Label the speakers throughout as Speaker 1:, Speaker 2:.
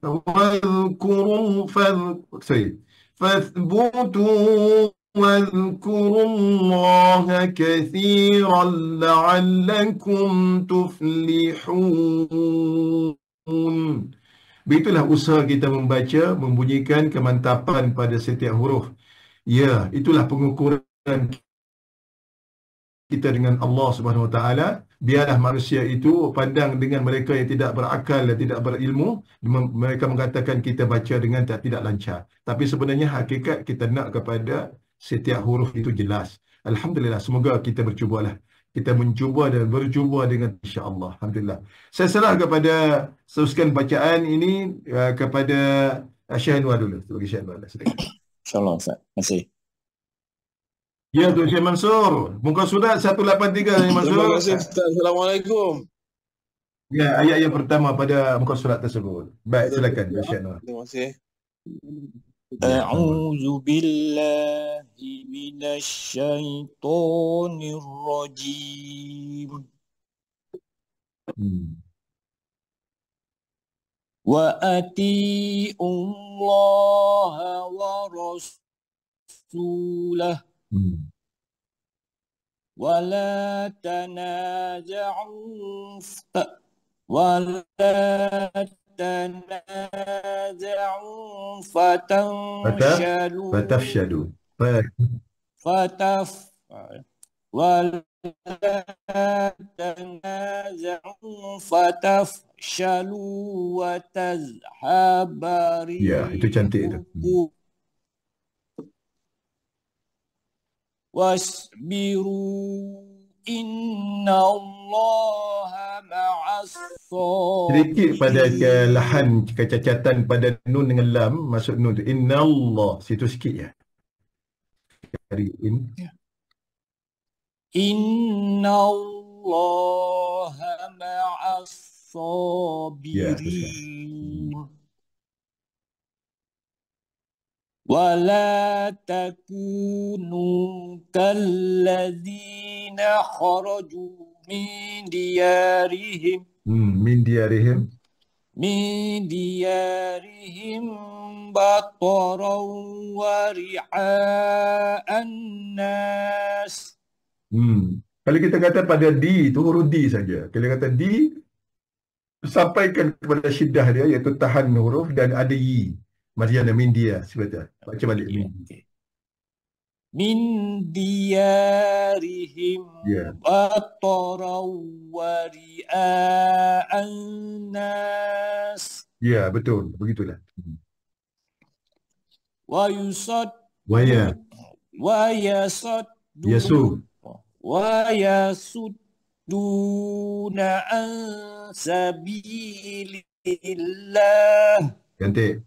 Speaker 1: واذكروا فاثبتوا واذكروا الله كثيرا لعلكم تفلحون. Begitulah usaha kita membaca, membunyikan kemantapan pada setiap huruf. Ya, itulah pengukuran kita dengan Allah Subhanahu Wa Taala. Biarlah manusia itu pandang dengan mereka yang tidak berakal dan tidak berilmu, mereka mengatakan kita baca dengan tidak lancar. Tapi sebenarnya hakikat kita nak kepada setiap huruf itu jelas. Alhamdulillah, semoga kita bercubalah. Kita mencuba dan bercuba dengan insya-Allah. Alhamdulillah. Saya serah kepada teruskan bacaan ini kepada Syekh Anwar dulu. Bagi Syekh Anwar.
Speaker 2: InsyaAllah Ustaz. Terima kasih.
Speaker 1: Ya, Tuan Syekh Mansur. Muka surat 183, Syekh Mansur.
Speaker 3: Terima kasih Ustaz. Assalamualaikum.
Speaker 1: Ya, ayat yang pertama pada muka surat tersebut. Baik, silakan Syekh Anwar.
Speaker 3: Terima kasih.
Speaker 2: A'udzu billahi minasyaitonir rajim. Wa ati'ullaha wa rasulah. Wa la tanaza'u
Speaker 1: fatafshalu
Speaker 2: wa tazhaba rihukum.
Speaker 1: Ya, itu cantik itu.
Speaker 2: Wasbiru innallaha ma'as-sabirin.
Speaker 1: Sedikit pada kelahan kecacatan pada nun dengan lam, maksud nun tu innallah, situ sikit ya.
Speaker 2: Innallaha ma'as-sabirin. ولا تكونوا كالذين خرجوا من ديارهم بطرا ورئاء الناس.
Speaker 1: Kalau kita kata pada di itu huruf di saja. Kalau kata di, sampaikan kepada syiddah dia, iaitu tahan huruf dan ada yi. Mariana min dia sebentar. Baca balik
Speaker 2: min diyarihim bataran wa ria'an nas.
Speaker 1: Ya, betul. Begitulah.
Speaker 2: Wa yasudduna an sabilillah.
Speaker 1: Cantik.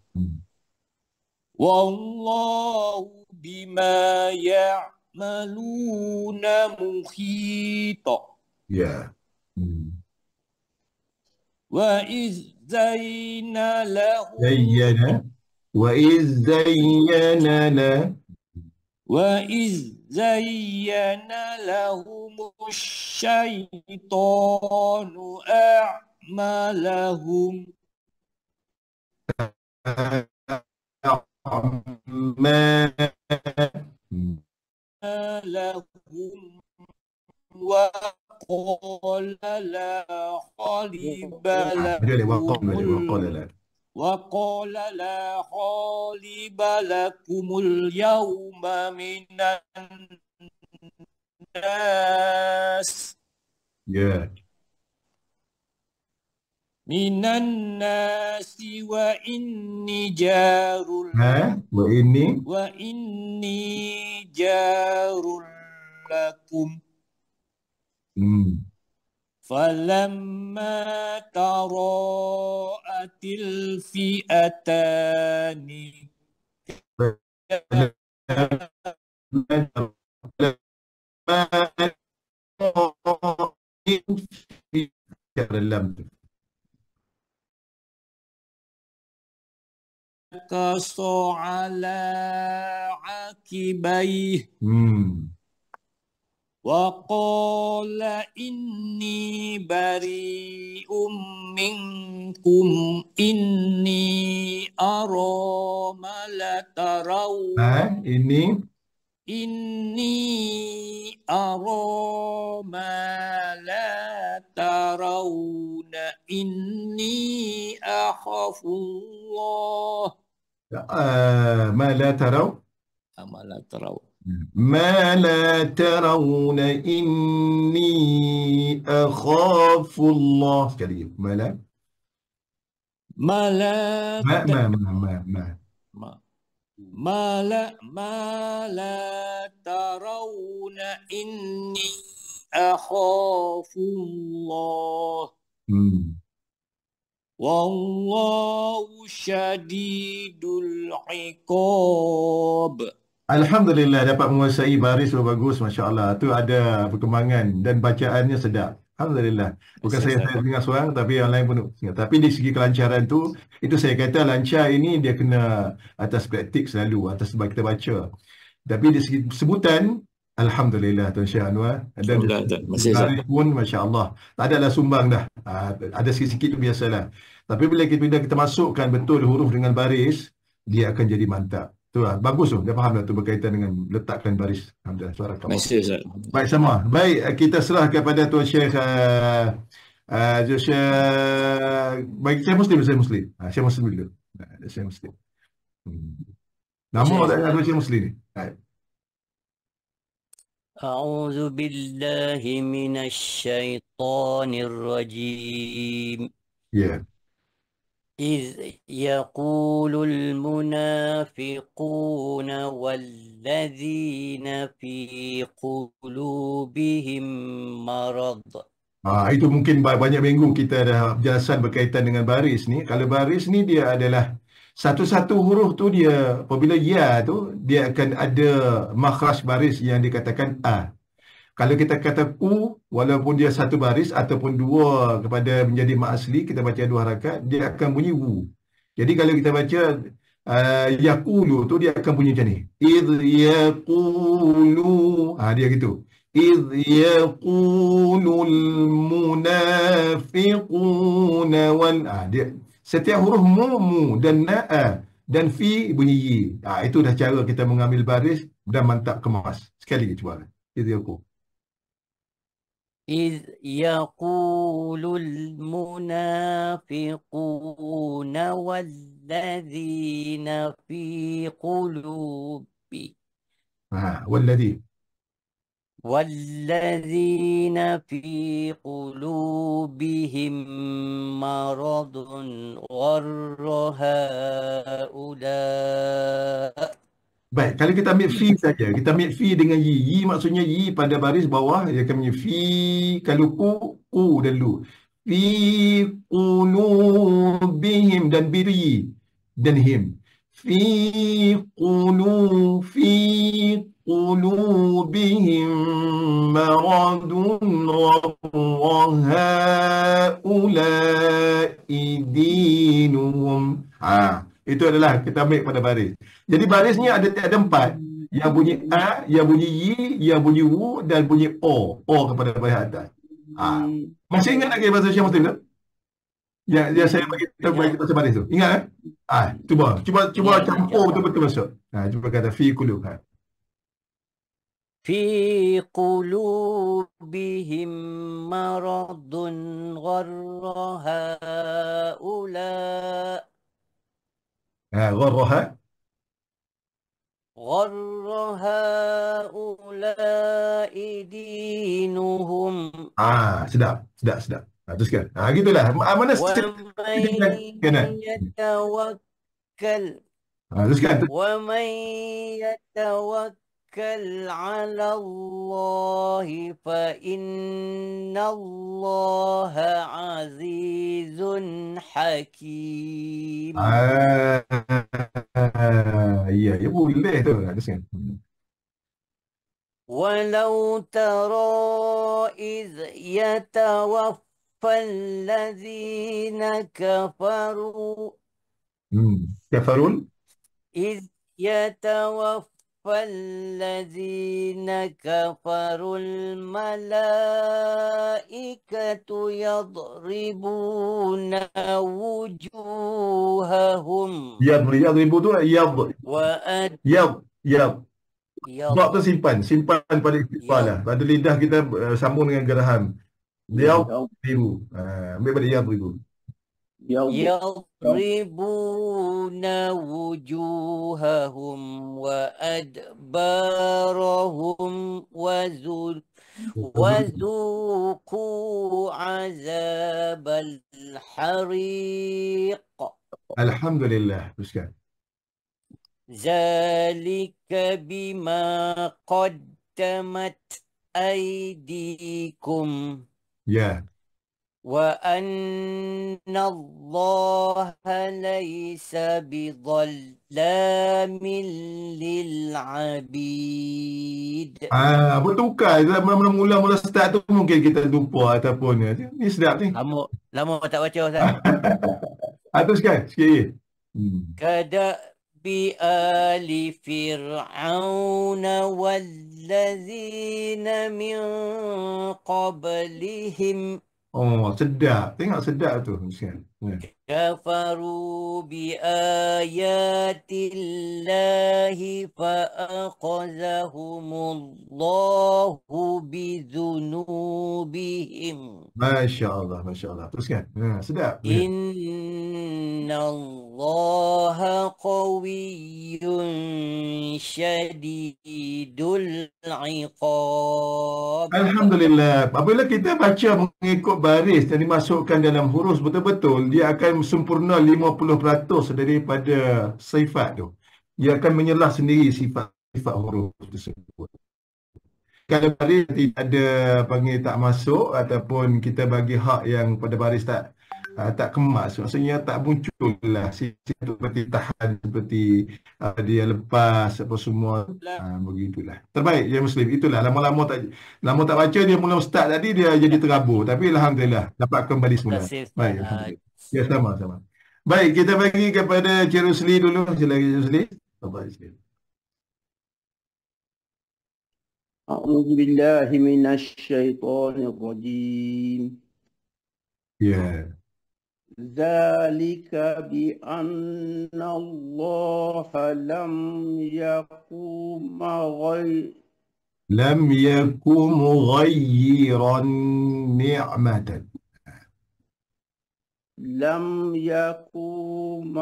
Speaker 2: Wallahu bima ya'maluna muhita.
Speaker 1: Ya.
Speaker 2: Wa iz zayyana lahum asy-syaitanu a'malahum لهم وقال لا غالب لكم اليوم من الناس. Minan nasi wa inni jarul wa inni jarul lakum. Falamma tara'atil fi'atani kaso ala akibaih wa qala inni bari'um منكم إني أرى ما لا ترون إني أرى ما لا ترون إني أخاف الله
Speaker 1: ما لا تروا
Speaker 2: ما لا ترون
Speaker 1: ما لا ترون إني أخاف الله sekali ما لا
Speaker 2: ما لا
Speaker 1: ما
Speaker 2: ت-
Speaker 1: ما ما ما ما
Speaker 2: ما لا ترون إني أخاف الله
Speaker 1: hmm.
Speaker 2: والله شديد العقاب.
Speaker 1: Alhamdulillah dapat menguasai baris bagus, Masya Allah. Tu ada perkembangan dan bacaannya sedap. Alhamdulillah. Bukan saya dengar seorang, tapi yang lain pun dengar. Tapi di segi kelancaran tu, itu saya kata lancar ini dia kena atas praktik selalu, atas sebab kita baca. Tapi di segi sebutan, Alhamdulillah Tuan Syekh Anwar. Dan baris pun Masya Allah. Tak adalah sumbang dah. Ada sikit-sikit tu biasalah. Tapi bila kita masukkan betul huruf dengan baris, dia akan jadi mantap. Tu lah. Bagus tu. Dia faham dah tu berkaitan dengan letakkan baris. Alhamdulillah. Suara kamu. Baik sama. Baik, kita serah kepada Tuan Syekh baik, saya Muslim. Saya Muslim dulu. Saya Muslim. Nama tak ada Tuan Syekh Muslim ni. Baik.
Speaker 4: A'udzu billahi minasyaitonir rajim.
Speaker 1: Ya.
Speaker 4: إذ يقول المنافقون والذين في قلوبهم مرض.
Speaker 1: Itu mungkin banyak minggu kita dah berjelasan berkaitan dengan baris ni. Kalau baris ni dia adalah satu-satu huruf tu dia, apabila ya tu, dia akan ada makhraj baris yang dikatakan A. Kalau kita kata ku, walaupun dia satu baris ataupun dua kepada menjadi mak asli, kita baca dua harakat, dia akan bunyi wu. Jadi kalau kita baca yaqulu tu, dia akan bunyi macam ni. Idh yaqulu. Dia gitu. Idh yaqulul munafiquna wal. Dia setiap huruf mu dan na'a dan fi bunyi yi. Itu dah cara kita mengambil baris dan mantap kemas. Sekali lagi cuba. Idh yaqulu.
Speaker 4: إذ يقول المنافقون والذين في قلوبهم والذين في قلوبهم مرض غر هؤلاء.
Speaker 1: Baik, kalau kita ambil fi saja, kita ambil fi dengan yi. Yi maksudnya yi pada baris bawah, dia akan bunyi fi. Kalau ku dan lu. Fi qulubihim dan biri dan him. Fi qulubihim maradun haula'i dinuhum. Itu adalah kita ambil pada baris. Jadi barisnya ada empat. Yang bunyi A, yang bunyi Y, yang bunyi W dan bunyi O. O kepada baris atas. Masih ingat lagi bahasa Syekh Muslim tu? Yang saya bagi tahu bagi bahasa baris tu. Ingat kan? Cuba campur betul-betul masuk. Cuba kata fi qulub.
Speaker 4: في قلوبهم مرض غر هؤلاء. غر هؤلاء دينهم.
Speaker 1: Sedap. Teruskan. Gitulah. Mana
Speaker 4: ومن يتوكل على الله فإن الله عزيز حكيم.
Speaker 1: Ya boleh tu. Teruskan.
Speaker 4: ولو ترى إذ يتوفى الذين كفروا
Speaker 1: كفرون
Speaker 4: إذ يتوفى فالذين كفروا الملائكة يضربون وجوههم
Speaker 1: Yadribu tu
Speaker 4: وأد
Speaker 1: yad. Bak tu simpan pada istighfar lah.
Speaker 4: يض
Speaker 1: Pada lidah kita sambung dengan geraham. Yadribu. Ambil pada yadribu.
Speaker 4: يضربون وجوههم وأدبارهم وذوقوا عذاب الحريق
Speaker 1: Alhamdulillah. Teruskan.
Speaker 4: ذلك بما قدمت أيديكم
Speaker 1: Ya.
Speaker 4: وأن الله ليس بظلام للعبيد.
Speaker 1: Bertukar. Mula-mula start tu mungkin kita lupa ataupun ni sedap ni.
Speaker 4: Lama tak baca Ustaz.
Speaker 1: Teruskan sikit lagi.
Speaker 4: كدأب آل فرعون والذين من قبلهم
Speaker 1: Oh, sedap. Tengok sedap tu.
Speaker 4: كفروا بآيات الله فأخذهم الله بذنوبهم.
Speaker 1: Masya Allah. Teruskan. Sedap.
Speaker 4: إن الله قوي شديد العقاب.
Speaker 1: Alhamdulillah. Apabila kita baca mengikut baris dan dimasukkan dalam huruf betul-betul, dia akan sempurna 50% daripada sifat tu. Dia akan menyelah sendiri sifat huruf tersebut. Kalau baris tidak ada panggil tak masuk ataupun kita bagi hak yang pada baris tak kemas, maksudnya tak muncul lah seperti tahan, seperti dia lepas apa semua, begitulah. Terbaik ya Muslim, itulah lama tak baca dia mula start tadi dia jadi terabur, tapi alhamdulillah dapat kembali semula. Baik, alhamdulillah. Ya, sama-sama. Baik, kita bagi kepada Cik Rusli dulu. Silakan Cik Rusli. Baik.
Speaker 5: A'udzu billahi minasy syaithanir rajim.
Speaker 1: Ya.
Speaker 5: Zalika bi anna Allah lam
Speaker 1: yakum mughayyiran ni'matan.
Speaker 5: Lam yakum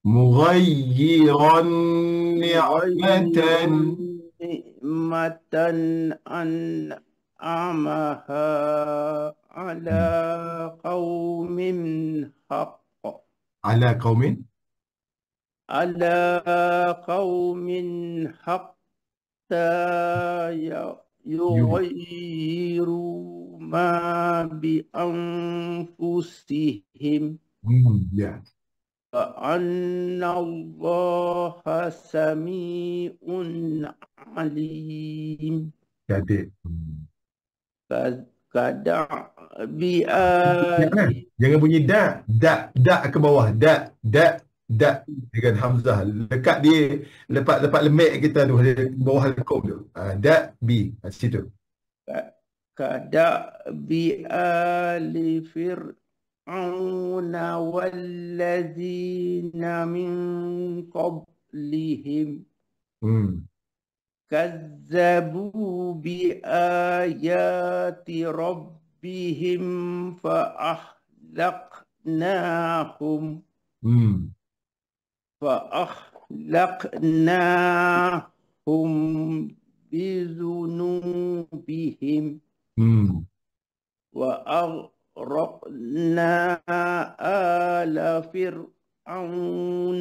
Speaker 1: mughayyiran ni'matan
Speaker 5: an'amaha ala qaumin hatta yughayyiru ma bi anfusihim.
Speaker 1: Ya.
Speaker 5: Anna Allah sami'un alim.
Speaker 1: Jadi jangan bunyi dak ke bawah, dak dengan hamzah dekat dia, lepas lemek kita tu bawah lekuk tu, dak bi situ.
Speaker 5: Bi ali fir'auna wallazina min qablihim kazzabu bi ayati rabbihim fa ahlaknahum bi dhunubihim wa aghraqna ala fir'aun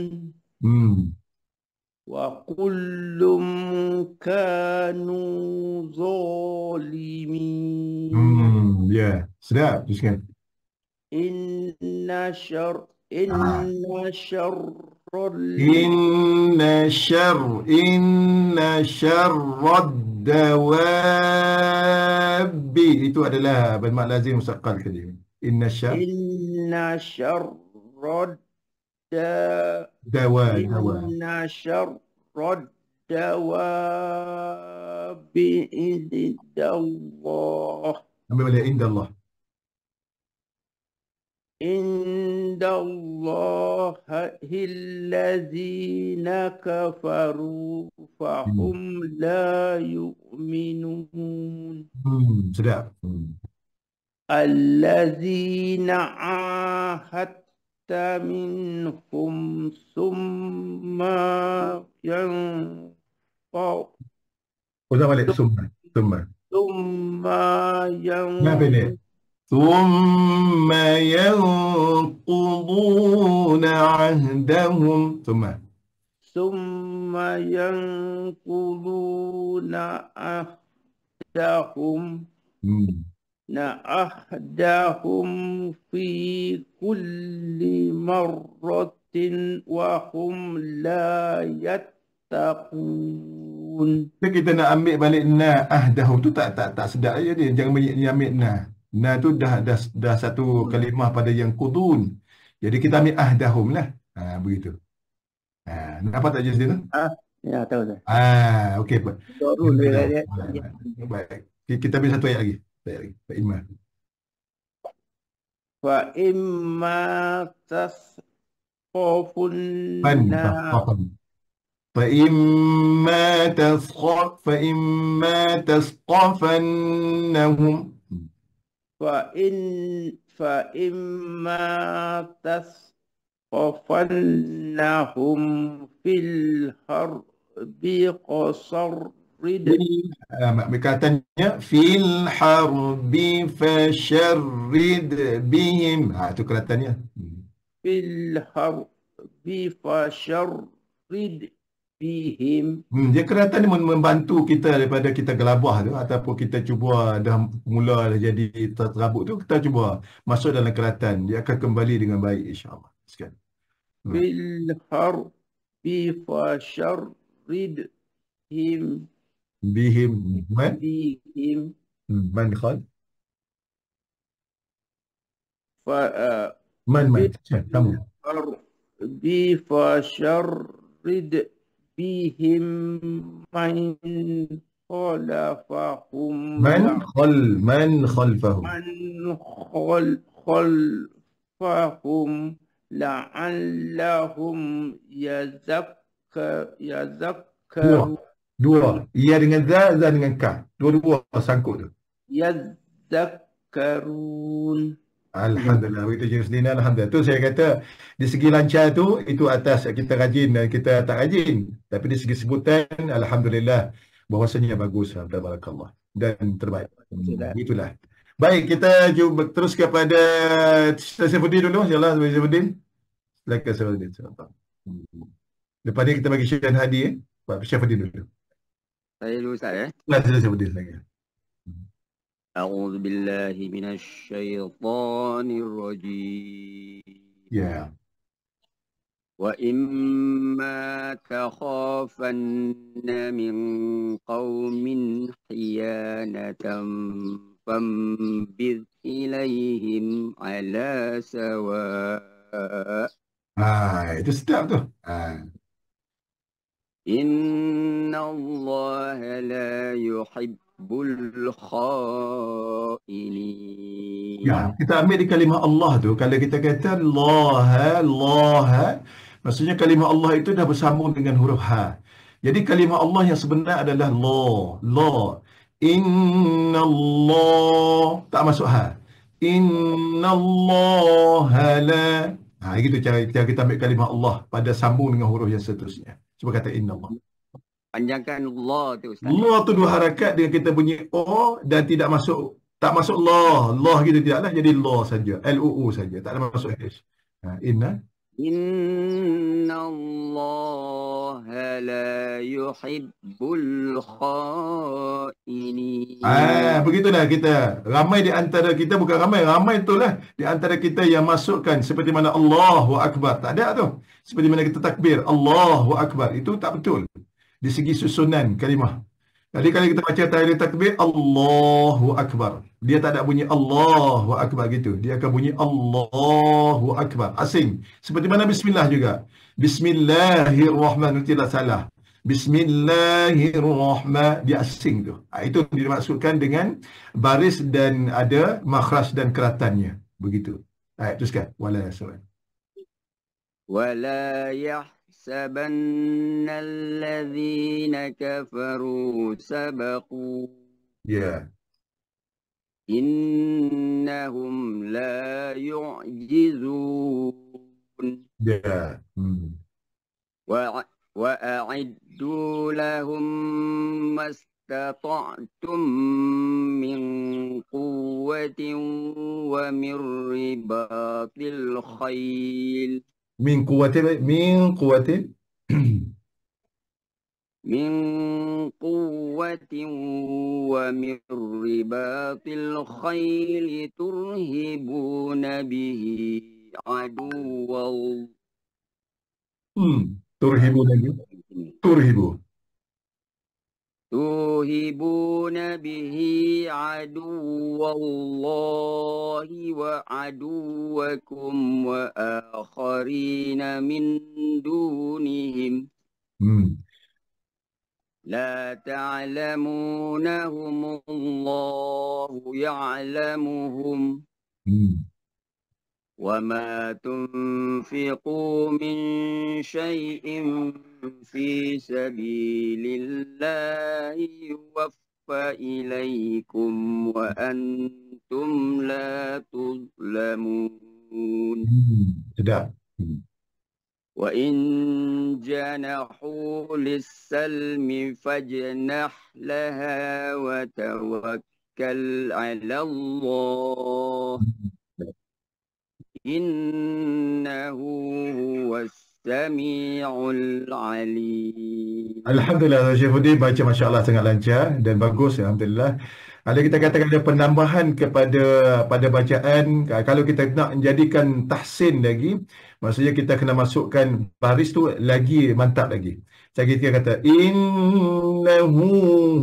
Speaker 5: wa kullum kanu zalimin.
Speaker 1: Ya, sedap. Teruskan.
Speaker 5: Inna
Speaker 1: syarrad dawabi itu adalah bermak lazim musaqqal tadi. Inna Dawa.
Speaker 5: inna syarrad dawabi indallah
Speaker 1: Ambil balik indallah.
Speaker 5: Indallahilladzina kafaru fahum la yu'minun.
Speaker 1: Sedap.
Speaker 5: Alladzina ahadta minhum summa
Speaker 1: Ulang balik summa. Kenapa ni? ثم ينقضون عهدهم
Speaker 5: ثم ينقضون عهدهم في كل مرة وهم لا يتقون.
Speaker 1: Kita nak ambil balik ahdahum tu tak sedap aja dia. Jangan ambil tu dah satu kalimah pada yang qudun. Jadi kita ambil ahdahum lah. Begitu. Nampak tak jenis dia tu?
Speaker 5: Ya, tahu dah.
Speaker 1: Okey. Baik. Kita ambil satu ayat lagi.
Speaker 5: Fa imma tasqafunna
Speaker 1: فإما تثقفنهم
Speaker 5: فإما تثقفنهم في الحرب فشرد
Speaker 1: katanya fil harbi fasharrid bihim. Itu kelatannya.
Speaker 5: Fil harbi fasharrid bihim.
Speaker 1: Dia kelihatan dia membantu kita daripada kita gelabah tu, ataupun kita cuba dah mula jadi terabuk tu, kita cuba masuk dalam kelihatan, dia akan kembali dengan baik insya-Allah. Sekian.
Speaker 5: Bil harbi fasharrid bihim
Speaker 1: man khal man kamu
Speaker 5: harbi fasharrid bihim man khalfahum la'allahum yazakkarun.
Speaker 1: Dua. Ia dengan za dengan ka. Dua-dua sangkut tu.
Speaker 5: Yazakkarun.
Speaker 1: Alhamdulillah. Itu jenis dina. Alhamdulillah. Tu saya kata, di segi lancar tu, itu atas kita rajin dan kita tak rajin. Tapi di segi sebutan, Alhamdulillah, bahawasanya bagus. Tabarakallah. Dan terbaik. Itulah. Baik, kita cuba terus kepada Saifuddin dulu. InsyaAllah, Saifuddin. Silakan Saifuddin. Lepas ni kita bagi Syekh Hadi. Saifuddin dulu.
Speaker 6: Saya dulu Ustaz ya.
Speaker 1: Saifuddin lagi.
Speaker 6: A'udzu billahi minasyaitonir rajim.
Speaker 1: Ya.
Speaker 6: Wa imma takhafanna min qaumin khiyanatan fambidh ilaihim ala sawa.
Speaker 1: Itu sedap tu.
Speaker 6: Inna Allah la yuhibbul khainin.
Speaker 1: Ya, kita ambil di kalimah Allah tu. Kalau kita kata Allah, maksudnya kalimah Allah itu dah bersambung dengan huruf ha. Jadi kalimah Allah yang sebenar adalah la. Inna Allah tak masuk ha. Inna Allah la. Gitu cara kita ambil kalimah Allah pada sambung dengan huruf yang seterusnya. Cuba kata inna Allah.
Speaker 6: Panjangkan Allah tu Ustaz.
Speaker 1: Allah tu dua harakat dengan kita bunyi O dan tak masuk Allah gitu tidaklah, jadi Allah saja, L-U-U saja, tak ada masuk H. Inna
Speaker 6: Allah la yuhibbul khainin.
Speaker 1: Begitulah kita. Ramai di antara kita, bukan ramai itulah di antara kita yang masukkan seperti mana Allahu Akbar. Tak ada tu. Seperti mana kita takbir Allahu Akbar. Itu tak betul. Di segi susunan kalimah. Jadi kalau kita baca tahlil takbir, Allahu Akbar. Dia tak ada bunyi Allahu Akbar gitu. Dia akan bunyi Allahu Akbar. Asing. Seperti mana bismillah juga. Bismillahirrahmanirrahim. Tidak salah. Bismillahirrahmanirrahim. Dia asing tu. Itu dimaksudkan dengan baris dan ada makhraj dan keratannya. Begitu. Teruskan. Wala yasran.
Speaker 6: ولا يحسبن الذين كفروا سبقوا
Speaker 1: Ya.
Speaker 6: إنهم لا يعجزون
Speaker 1: Ya.
Speaker 6: وأعدوا لهم ما استطعتم من قوة ومن رباط الخيل
Speaker 1: Min quwwatin.
Speaker 6: من قوة ومن رباط الخيل ترهبون به عدو الله
Speaker 1: Turhibu lagi. Turhibu.
Speaker 6: توهبون به عدو الله وعدوكم وآخرين من دونهم لا تعلمونهم الله يعلمهم وما تنفقوا من شيء في سبيل الله يوفى إليكم وأنتم لا تظلمون
Speaker 1: Sedap.
Speaker 6: وإن جنحوا للسلم فاجنح لها وتوكل على الله إنه هو السميع العليم.
Speaker 1: Alhamdulillah, Syafuddin baca Masya Allah sangat lancar dan bagus. Alhamdulillah. Kalau kita katakan ada penambahan pada bacaan, kalau kita nak menjadikan tahsin lagi, maksudnya kita kena masukkan baris tu lagi mantap lagi. Kita kata innahu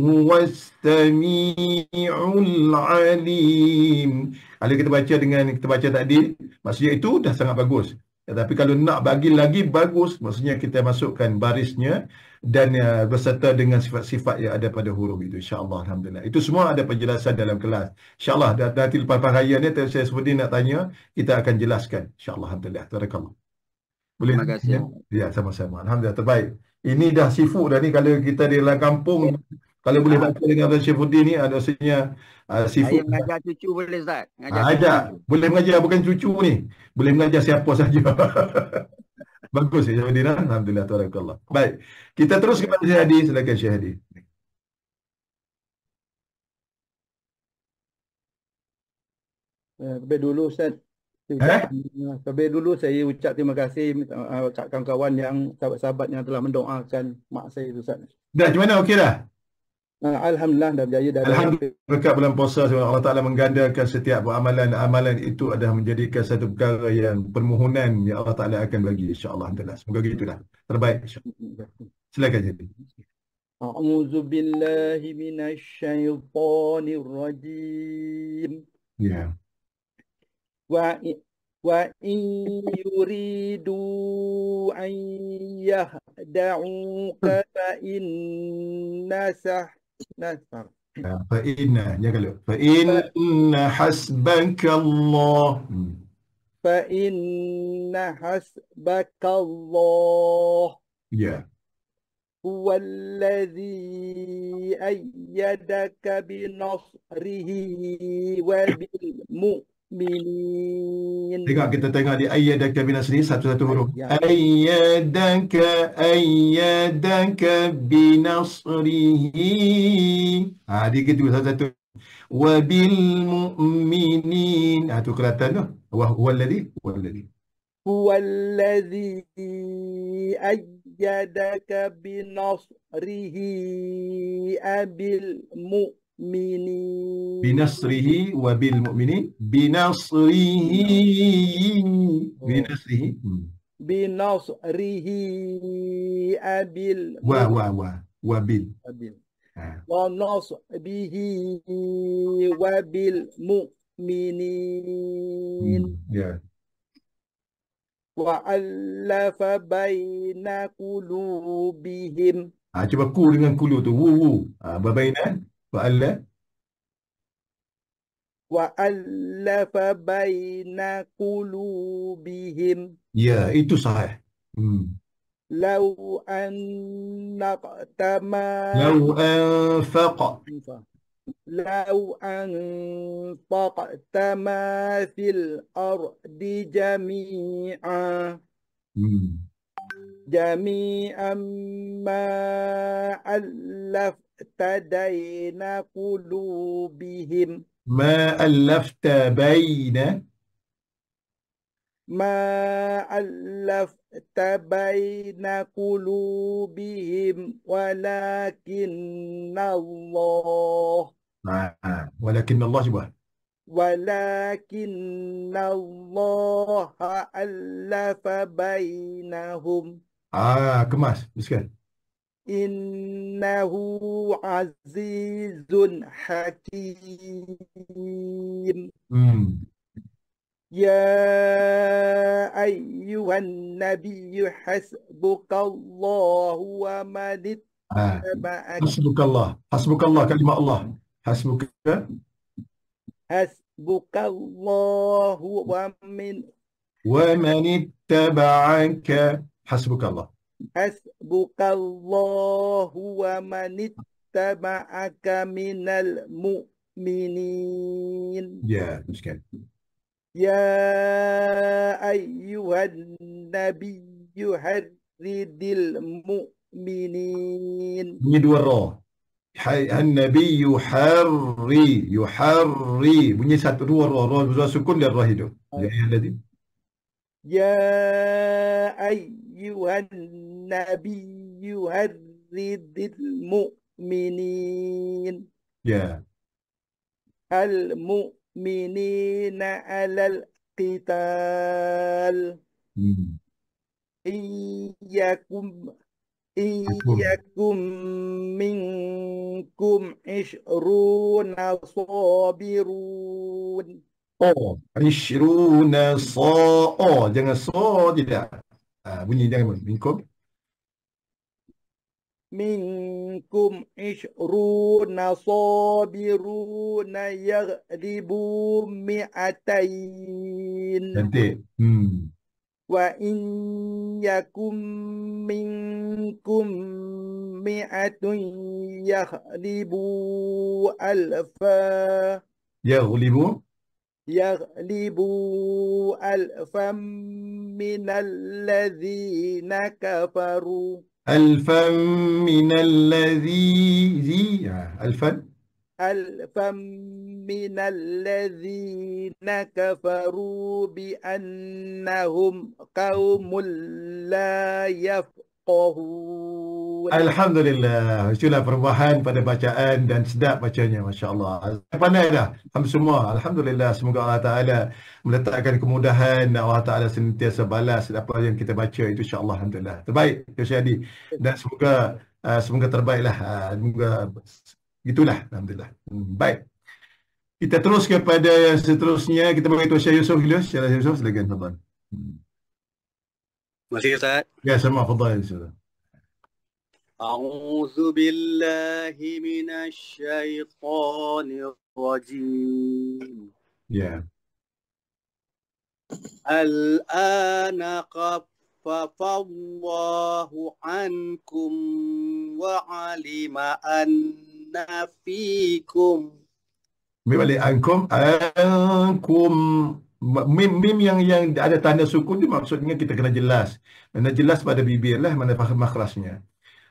Speaker 1: huwas sami'ul alim. Kalau kita baca kita baca tadi, maksudnya itu dah sangat bagus. Tapi kalau nak bagi lagi bagus, maksudnya kita masukkan barisnya dan berserta dengan sifat-sifat yang ada pada huruf itu. InsyaAllah, Alhamdulillah. Itu semua ada penjelasan dalam kelas. InsyaAllah, nanti lepas raya ni, saya seperti nak tanya, kita akan jelaskan. InsyaAllah, Alhamdulillah. Barakallah. Boleh?
Speaker 6: Terima kasih.
Speaker 1: Ya, sama-sama. Alhamdulillah, terbaik. Ini dah sifu dah ni. Kalau kita di dalam kampung, kalau boleh baca dengan Abang Syafuddin ni, ada maksudnya sifu.
Speaker 6: Saya mengajar cucu boleh Ustaz?
Speaker 1: Ada. Boleh mengajar, bukan cucu ni. Boleh mengajar siapa saja. Bagus ya, Syafuddin. Alhamdulillah, tabarakallah. Baik. Kita terus kepada Syekh Hadi. Silakan Syekh Hadi.
Speaker 5: Lebih dulu Ustaz. Lebih dulu saya ucap terima kasih, ucapkan kawan yang sahabat-sahabat yang telah mendoakan mak saya itu Ustaz.
Speaker 1: Dah, macam mana? Okey dah?
Speaker 5: Alhamdulillah dah berjaya dah.
Speaker 1: Alhamdulillah, berkat bulan puasa Allah Ta'ala menggandakan setiap amalan itu adalah menjadikan satu perkara yang permohonan yang Allah Ta'ala akan bagi, insyaAllah. Alhamdulillah. Semoga gitulah. Terbaik, insyaAllah. Silakan jadi.
Speaker 5: A'udzu billahi minasyaitonir rajim.
Speaker 1: Ya.
Speaker 5: Wa in yuridu an yahda'uka fa inna nasar.
Speaker 1: Fa inna, jangan lupa. Fa inna hasbaka Allah.
Speaker 5: Fa inna hasbaka Allah.
Speaker 1: Ya.
Speaker 5: هو الذي أيدك بنصره وبالمؤمنين.
Speaker 1: Tengok, kita tengok di ayyadaka binasri, satu-satu huruf. Ayyadaka binasrihi. Dia gitu satu-satu. Wabil mu'minin. Itu kelihatan tu. Huwallazi.
Speaker 5: Huwallazi ayyadaka binasrihi abil mu'minin.
Speaker 1: Binasrihi wabil mu'minin. Binasrihi.
Speaker 5: Binasrihi abil
Speaker 1: Wabil. Ha.
Speaker 5: wa nasbihi wa bil mu'minin
Speaker 1: Ya.
Speaker 5: wa allafa baina qulubihim
Speaker 1: Cuba ku dengan kulu tu. Wu. Berbainan.
Speaker 5: wa allafa baina qulubihim
Speaker 1: Ya, itu sahih.
Speaker 5: law annaqtama
Speaker 1: Lau anfaqa.
Speaker 5: لو أنفقت ما في الأرض جميعا ما ألفت بين قلوبهم
Speaker 1: ما ألفت بين
Speaker 5: ولكن الله
Speaker 1: ولكن الله coba.
Speaker 5: ولكن الله ألف بينهم
Speaker 1: Kemas, teruskan.
Speaker 5: إنه عزيز حكيم يا أيها النبي حسبك الله ومن اتبعك
Speaker 1: Hasbukallah kalimat Allah. Hasbuka
Speaker 5: حسبك الله
Speaker 1: ومن اتبعك. Hasbukallah.
Speaker 5: حسبك الله ومن اتبعك من المؤمنين
Speaker 1: Ya, teruskan.
Speaker 5: يا أيها النبي حرض المؤمنين
Speaker 1: Ini dua ra. An-Nabi yuharri. Bunyi satu dua ra. Ra dua sukun dan ra hidup. Ya tadi.
Speaker 5: يا أيها النبي حرض المؤمنين
Speaker 1: Ya.
Speaker 5: المؤمنين على القتال إن يكن منكم 20 صابرون
Speaker 1: Ishruna jangan tidak. Bunyi jangan minkum.
Speaker 5: منكم 20 صابرون يغلبوا 200
Speaker 1: Cantik.
Speaker 5: وإن يكن منكم 100 يغلبوا 1000 يغلبوا 1000 من الذين كفروا
Speaker 1: ألفا من الذي ألفا
Speaker 5: 1000 من الذين كفروا بأنهم قوم لا يفقهون
Speaker 1: Alhamdulillah. Itulah perubahan pada bacaan dan sedap bacanya. Masya Allah. Pandai dah. Semua. Alhamdulillah. Semoga Allah Ta'ala meletakkan kemudahan. Allah Ta'ala sentiasa balas apa yang kita baca. Itu insya Allah. Alhamdulillah. Terbaik. Yosya Adi. Dan semoga terbaiklah. Semoga itulah. Alhamdulillah. Baik. Kita terus kepada yang seterusnya. Kita bagi Tuan Syekh Yusof dulu. Syekh Yusof, silakan. Fadhal.
Speaker 7: Masih Ustaz?
Speaker 1: Ya, sama. Fadhal. Yusof.
Speaker 7: أعوذ بالله من الشيطان الرجيم.
Speaker 1: Ya.
Speaker 7: الآن خفف الله عنكم وعلم أن فيكم.
Speaker 1: Mim balik ankum mim yang ada tanda sukun tu maksudnya kita kena jelas. Mana jelas pada bibir lah, mana makhrajnya.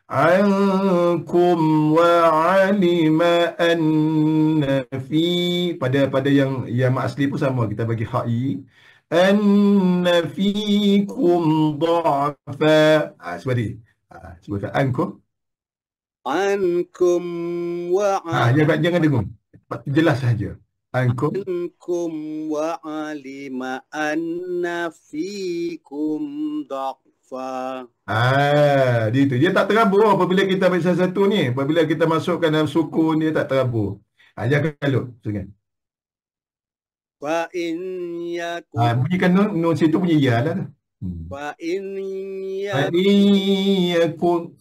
Speaker 1: Ankum wa alima anna fi pada yang asli pun sama, kita bagi ha'i anna fikum dha'fa. Sebab sebutkan ankum
Speaker 7: wa
Speaker 1: jangan dengung, jelas saja. Ankum
Speaker 7: wa alima anna fikum dha'fa. kaffa.
Speaker 1: Dia tak terabur apabila kita ambil salah satu ni. Apabila kita masukkan dalam sukun, dia tak terabur. Jangan kalut.
Speaker 7: Fa in yakun
Speaker 1: Bunyikan nun situ bunyi ya lah tu.
Speaker 7: fa in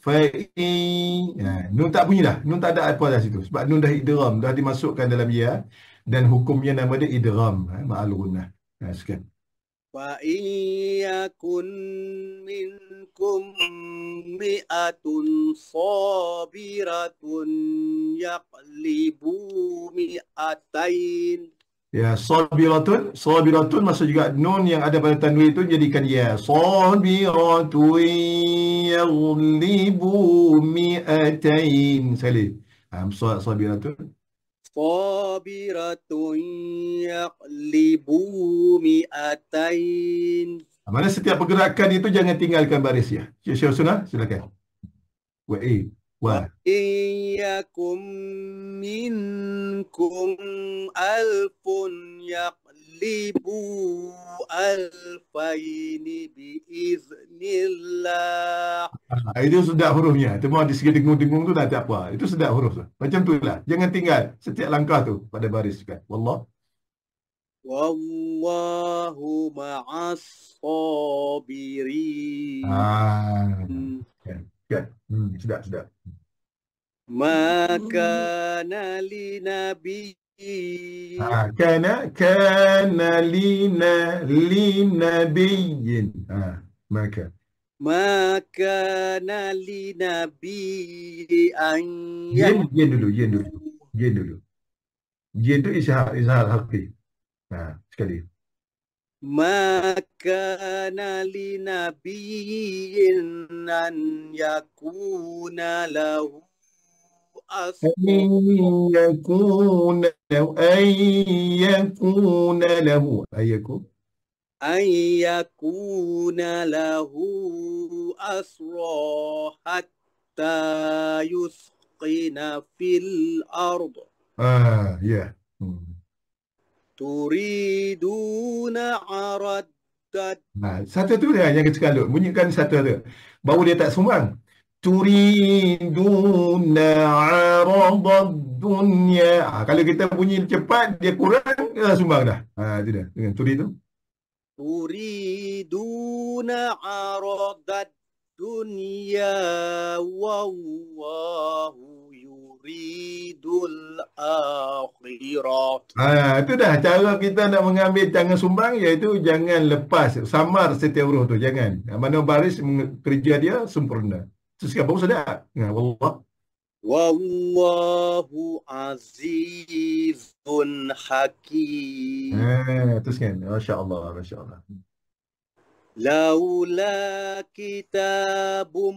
Speaker 1: Fa'iyakun nun tak bunyi dah. Nun tak ada apa dah situ. Sebab nun dah idgham, dah dimasukkan dalam ya. Dan hukumnya nama dia idgham. Ma'al gunnah. Sekian.
Speaker 7: yakun minkum mi'atun sabiratun yaqlibu mi'atain.
Speaker 1: Ya, sabiratun masuk juga nun yang ada pada tanwin itu jadikan ya. Sabiratun yaghlibu mi'atain. Sekali. Sabiratun.
Speaker 7: Sabiratun yaqlibu mi'atain.
Speaker 1: Mana setiap pergerakan itu jangan tinggalkan baris ya. Syekh Sunnah, silakan. Wa
Speaker 7: Iyakum minkum alfun yaqlibu alfaini biiznillah.
Speaker 1: Itu sedap hurufnya. Cuma di segi dengung-dengung tu tak apa. Itu sedap huruf tu. Macam tu lah. Jangan tinggal setiap langkah tu pada baris kan. Wallah.
Speaker 7: Wallahu ma'as sabirin.
Speaker 1: Kan. Sedap.
Speaker 7: Maka li nabi
Speaker 1: Kana linabiyyin. Maka
Speaker 7: li nabi an
Speaker 1: Yen dulu. Yen tu izhar harfi. Sekali.
Speaker 7: Maka li nabiyyin an yakuna lahu ayyakuna lahu asra hatta yusqina fil ard.
Speaker 1: Ya.
Speaker 7: Turiduna araddat.
Speaker 1: Satu tu dia yang kecekalut. Bunyikan satu tu. Baru dia tak sumbang. Turiduna aradad dunya. Kalau kita bunyi cepat, dia kurang, sumbang dah. Itu dia. Dengan turidu.
Speaker 7: Turiduna aradad dunya wallahu yuridul akhirat.
Speaker 1: Itu dah cara kita nak mengambil tangan sumbang, iaitu jangan lepas samar setiap huruf tu, jangan. Mana baris kerja dia sempurna. Sekarang baru sedap. Wallah.
Speaker 7: Wallahu azizun hakim.
Speaker 1: Teruskan. Masya-Allah.
Speaker 7: Laula kitabum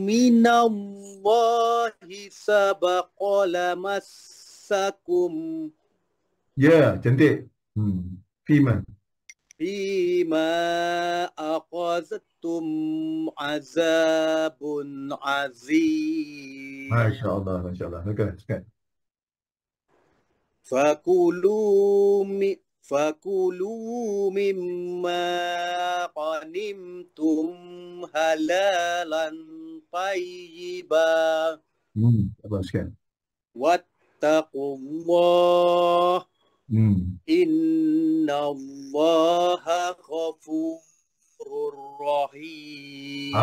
Speaker 7: minallahi sabaqa lamassakum.
Speaker 1: Ya, cantik. Fima aqaztum
Speaker 7: azabun azim.
Speaker 1: Masya-Allah. Sekian.
Speaker 7: Fakulu mimma qanimtum halalan tayyiba.
Speaker 1: Sekian.
Speaker 7: Wattaqullah. Innallaha ghafurur rahim.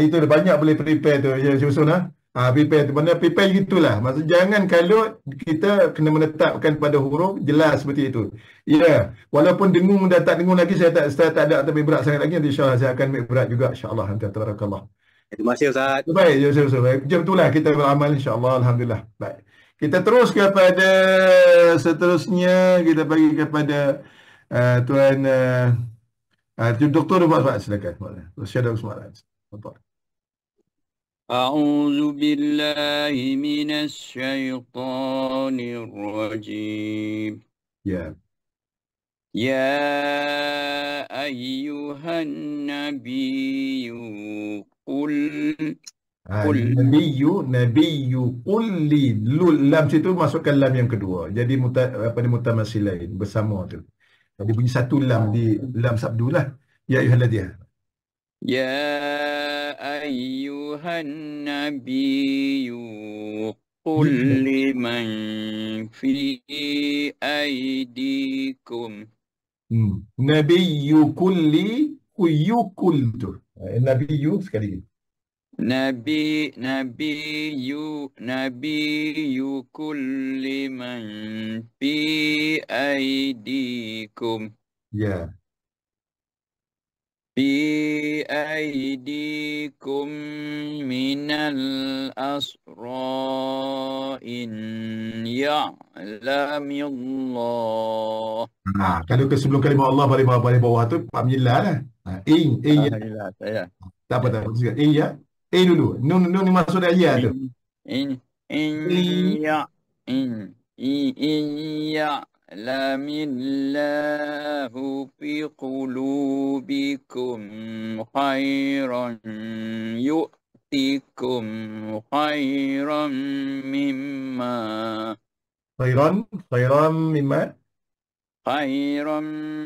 Speaker 1: Itu dah banyak boleh prepare tu ya Susun. Prepare tu. Mana prepare gitulah. Maksud jangan kalau kita kena menetapkan pada huruf jelas seperti itu. Ya, walaupun dengung dah tak dengung lagi, saya tak ada lebih berat sangat lagi, insya-Allah saya akan ambil berat juga insya-Allah. Tabarakallah.
Speaker 7: Terima kasih Ustaz.
Speaker 1: Baik, ya Ustaz. Macam itulah kita beramal insya-Allah, alhamdulillah. Baik. Kita terus kepada seterusnya, kita bagi kepada Tuan Dr. Umar, silakan. Syahid Usman. Betul.
Speaker 6: أعوذ بالله من الشيطان الرجيم. يا أيها النبي قل
Speaker 1: Nabiyu qulli. Lam situ masukkan lam yang kedua. Jadi mutamassilain bersama tu. Jadi bunyi satu lam di lam sabdu lah. Ya ayyuhalladzina.
Speaker 6: يا أيها النبي قل لمن في أيديكم
Speaker 1: Nabiyyu kulli kuyukul tu. Nabiyyu sekali lagi.
Speaker 6: نبي كل من في أيديكم
Speaker 1: Ya.
Speaker 6: في أيديكم من الأسرى إن يعلم الله.
Speaker 1: Kalau ke sebelum kalimah Allah paling bawah tu Pak Mila lah. In ya.
Speaker 6: Alhamdulillah saya.
Speaker 1: Tak apa. In ya. Dulu. Nun ni maksud ayat tu.
Speaker 6: إن يعلم الله في قلوبكم خيرا يؤتكم خيرا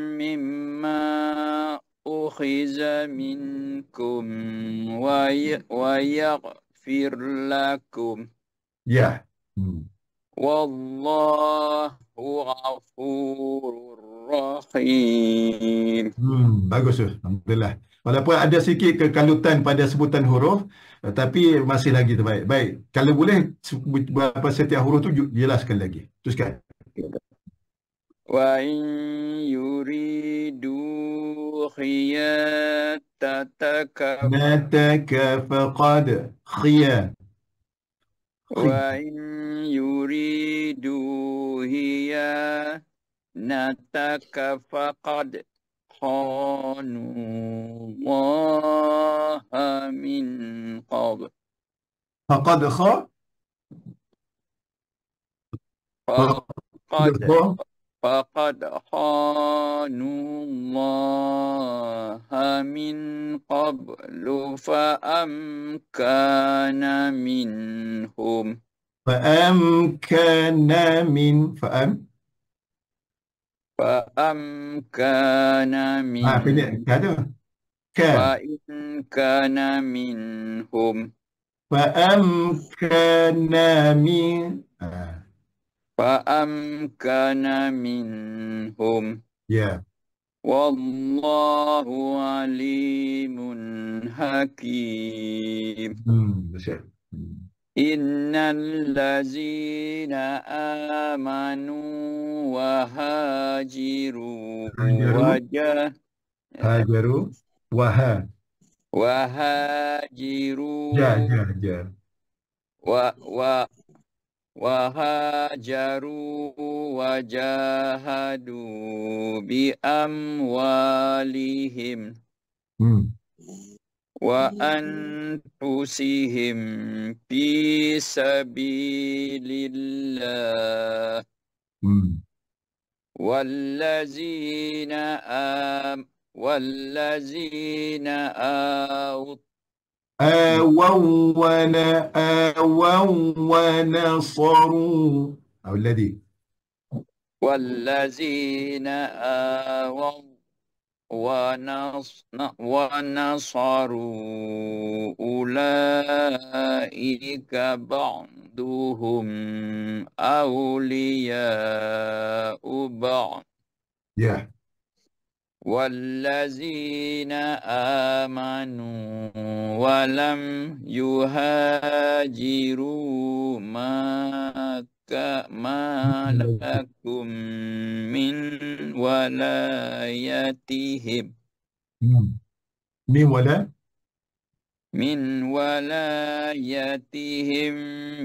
Speaker 6: مما أخذ منكم ويغفر لكم.
Speaker 1: Ya.
Speaker 6: والله غفور رحيم.
Speaker 1: Bagus tu. Alhamdulillah. Walaupun ada sikit kekalutan pada sebutan huruf, tapi masih lagi terbaik. Baik. Kalau boleh setiap huruf tu jelaskan lagi. Teruskan.
Speaker 6: وإن يريدوا خيانتك
Speaker 1: فقد
Speaker 6: وإن يريدوا خيانتك فقد خانوا الله من قبل. فقد خانوا الله من قبل فأمكن منهم.
Speaker 1: فأمكن منهم. Ya.
Speaker 6: والله عليم حكيم. إن الذين آمنوا وهاجروا وهاجروا وجاهدوا بأموالهم وأنفسهم في سبيل الله والذين
Speaker 1: آووا ونصروا أو الذي
Speaker 6: والذين آووا ونصروا أولئك بعضهم أولياء بعض.
Speaker 1: Yeah.
Speaker 6: والذين آمنوا ولم يهاجروا ما لكم من ولايتهم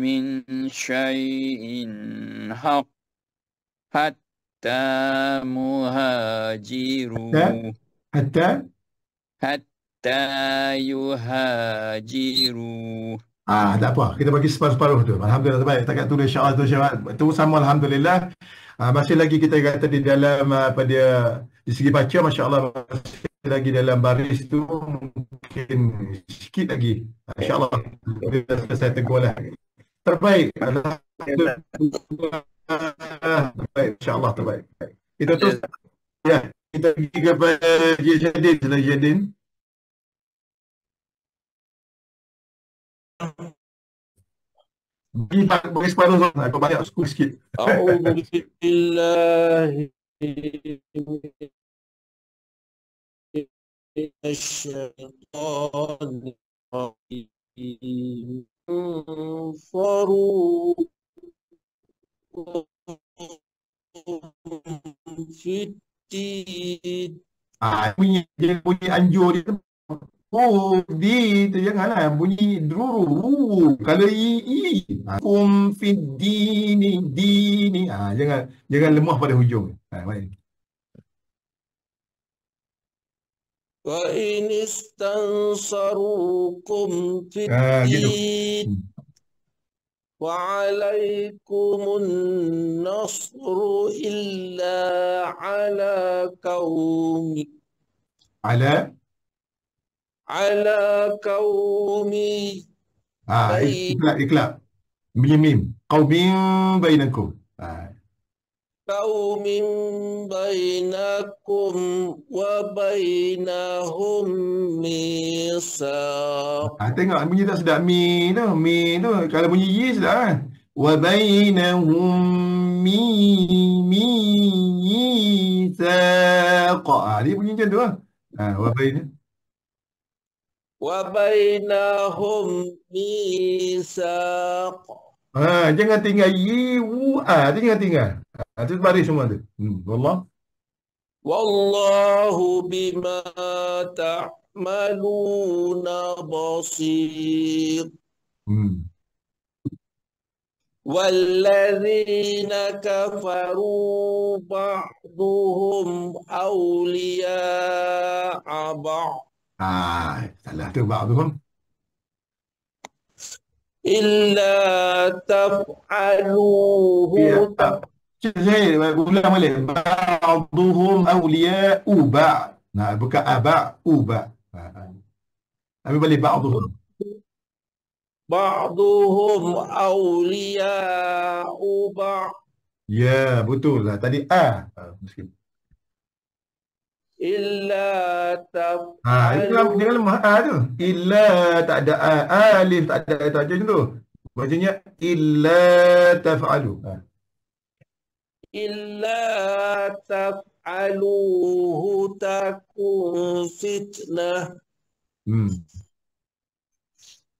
Speaker 6: من شيء حتى مهاجروا حتى يهاجروا.
Speaker 1: Tak apa, kita bagi separuh-separuh tu. Alhamdulillah terbaik. Tak kat tulis insya-Allah tu syarat. Tu sama alhamdulillah. Masih lagi kita kata di dalam pada di segi baca masya-Allah masih lagi dalam baris tu mungkin sikit lagi. Insya-Allah kita selesai tegurlah. Terbaik. Terbaik insya-Allah terbaik. Kita terus ya, kita pergi kepada Jadin. Bagi separuh Zul. Kau banyak skul sikit.
Speaker 3: أعوذ بالله من الشيطان الرجيم انصروا في الدين.
Speaker 1: Bunyi anjur dia tu. Oh, di tu janganlah bunyi druru. Kalau i. Kum fid dini. Jangan lemah pada hujung. Baik.
Speaker 3: وإن استنصروكم في
Speaker 1: Gitu.
Speaker 3: الدين وعليكم النصر إلا على قوم
Speaker 1: Iklab. Mim. Qaumin bainakum.
Speaker 3: قوم بينكم وبينهم ميثاق.
Speaker 1: Tengok bunyi tak sedap mi tu. Kalau bunyi yi sedap kan. Wa bainahum mitsaq. Dia bunyi macam tu lah.
Speaker 3: وبينهم ميثاق.
Speaker 1: Jangan tinggal yi tinggal. Itu baris semua tu. Wallah.
Speaker 3: والله بما تعملون بصير. والذين كفروا بعضهم أولياء بعض.
Speaker 1: Salah tu ba'duhum.
Speaker 3: إلا تفعلوه.
Speaker 1: Saya ulang balik. Ba'duhum awliya'u ba'. Bukan aba'u ba'. Ambil balik ba'duhum.
Speaker 3: بعضهم أولياء بعض.
Speaker 1: Ya, betul lah. Tadi mungkin.
Speaker 3: إلا
Speaker 1: Itu
Speaker 3: تفعلوا.
Speaker 1: jangan lemah tu. Illa tak ada alif, tak ada macam tu. Bacanya illa taf'alu.
Speaker 3: إلا تفعلوه تكن فتنة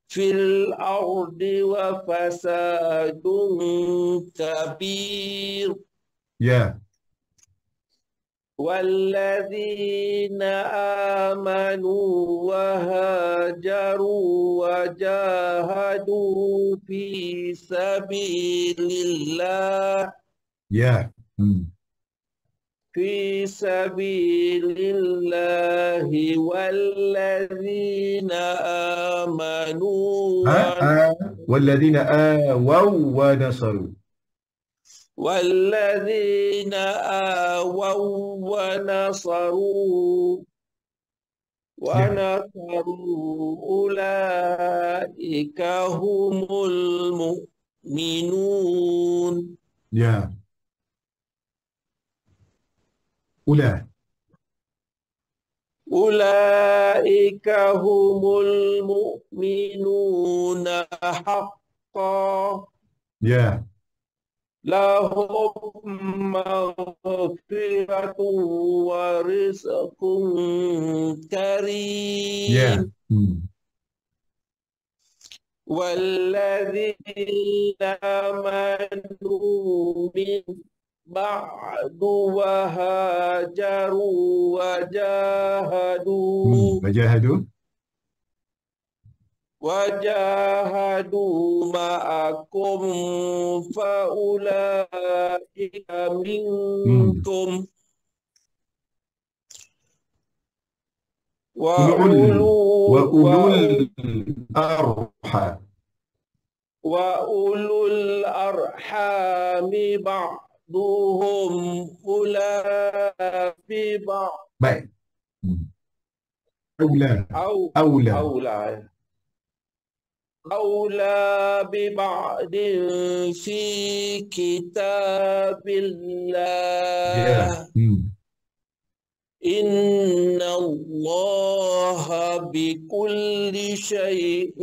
Speaker 3: في الأرض وفساد كبير.
Speaker 1: Ya.
Speaker 3: والذين آمنوا وهاجروا وجاهدوا في سبيل الله
Speaker 1: Ya.
Speaker 3: في سبيل الله والذين آمنوا
Speaker 1: والذين آووا ونصروا.
Speaker 3: والذين آووا ونصروا أولئك هم المؤمنون.
Speaker 1: Ya.
Speaker 3: أولئك هم المؤمنون حقا.
Speaker 1: Ya.
Speaker 3: لهم مغفرة ورزق كريم.
Speaker 1: Ya.
Speaker 3: والذين آمنوا من بعد وهاجروا وجاهدوا معكم فأولئك منكم وأولو الأرحام بعضهم أولى ببعض.
Speaker 1: Baik.
Speaker 3: أولى ببعض في كتاب الله. إن الله بكل شيء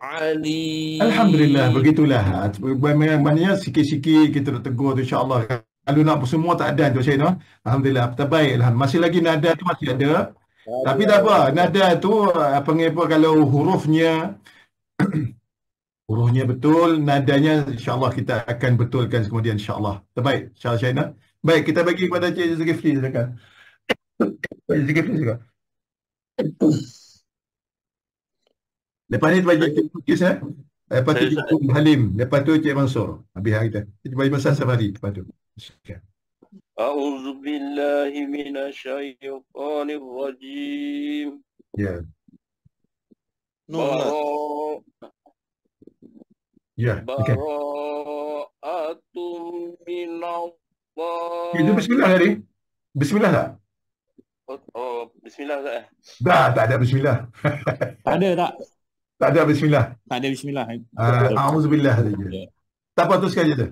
Speaker 3: عليم.
Speaker 1: Alhamdulillah, begitulah. Maknanya sikit-sikit kita nak tegur tu insya-Allah. Kalau nak semua tak ada tu Syed. Alhamdulillah, terbaik. Masih lagi nada tu masih ada. Tapi tak apa, nada tu panggil apa, kalau hurufnya betul, nadanya insya-Allah kita akan betulkan kemudian insya-Allah. Terbaik. Insya-Allah Syed. Baik, kita bagi kepada Cik Zulkifli silakan. Cik Zulkifli silakan. Lepas ni bagi Cik Zulkifli lepas tu Cik Halim, lepas tu Cik Mansur. Habis hari kita. Kita bagi masa sehari lepas tu.
Speaker 3: A'udzu billahi minasyaitonir rajim.
Speaker 1: Ya. Ya, okey.
Speaker 3: Bara'atum minallah.
Speaker 1: Itu bismillah tadi. Bismillah tak?
Speaker 3: Oh, bismillah tak?
Speaker 1: Tak ada bismillah.
Speaker 2: Tak ada tak?
Speaker 1: Tak ada bismillah.
Speaker 2: Tak ada bismillah.
Speaker 1: A'udzubillah saja. Tak apa, teruskan je tu.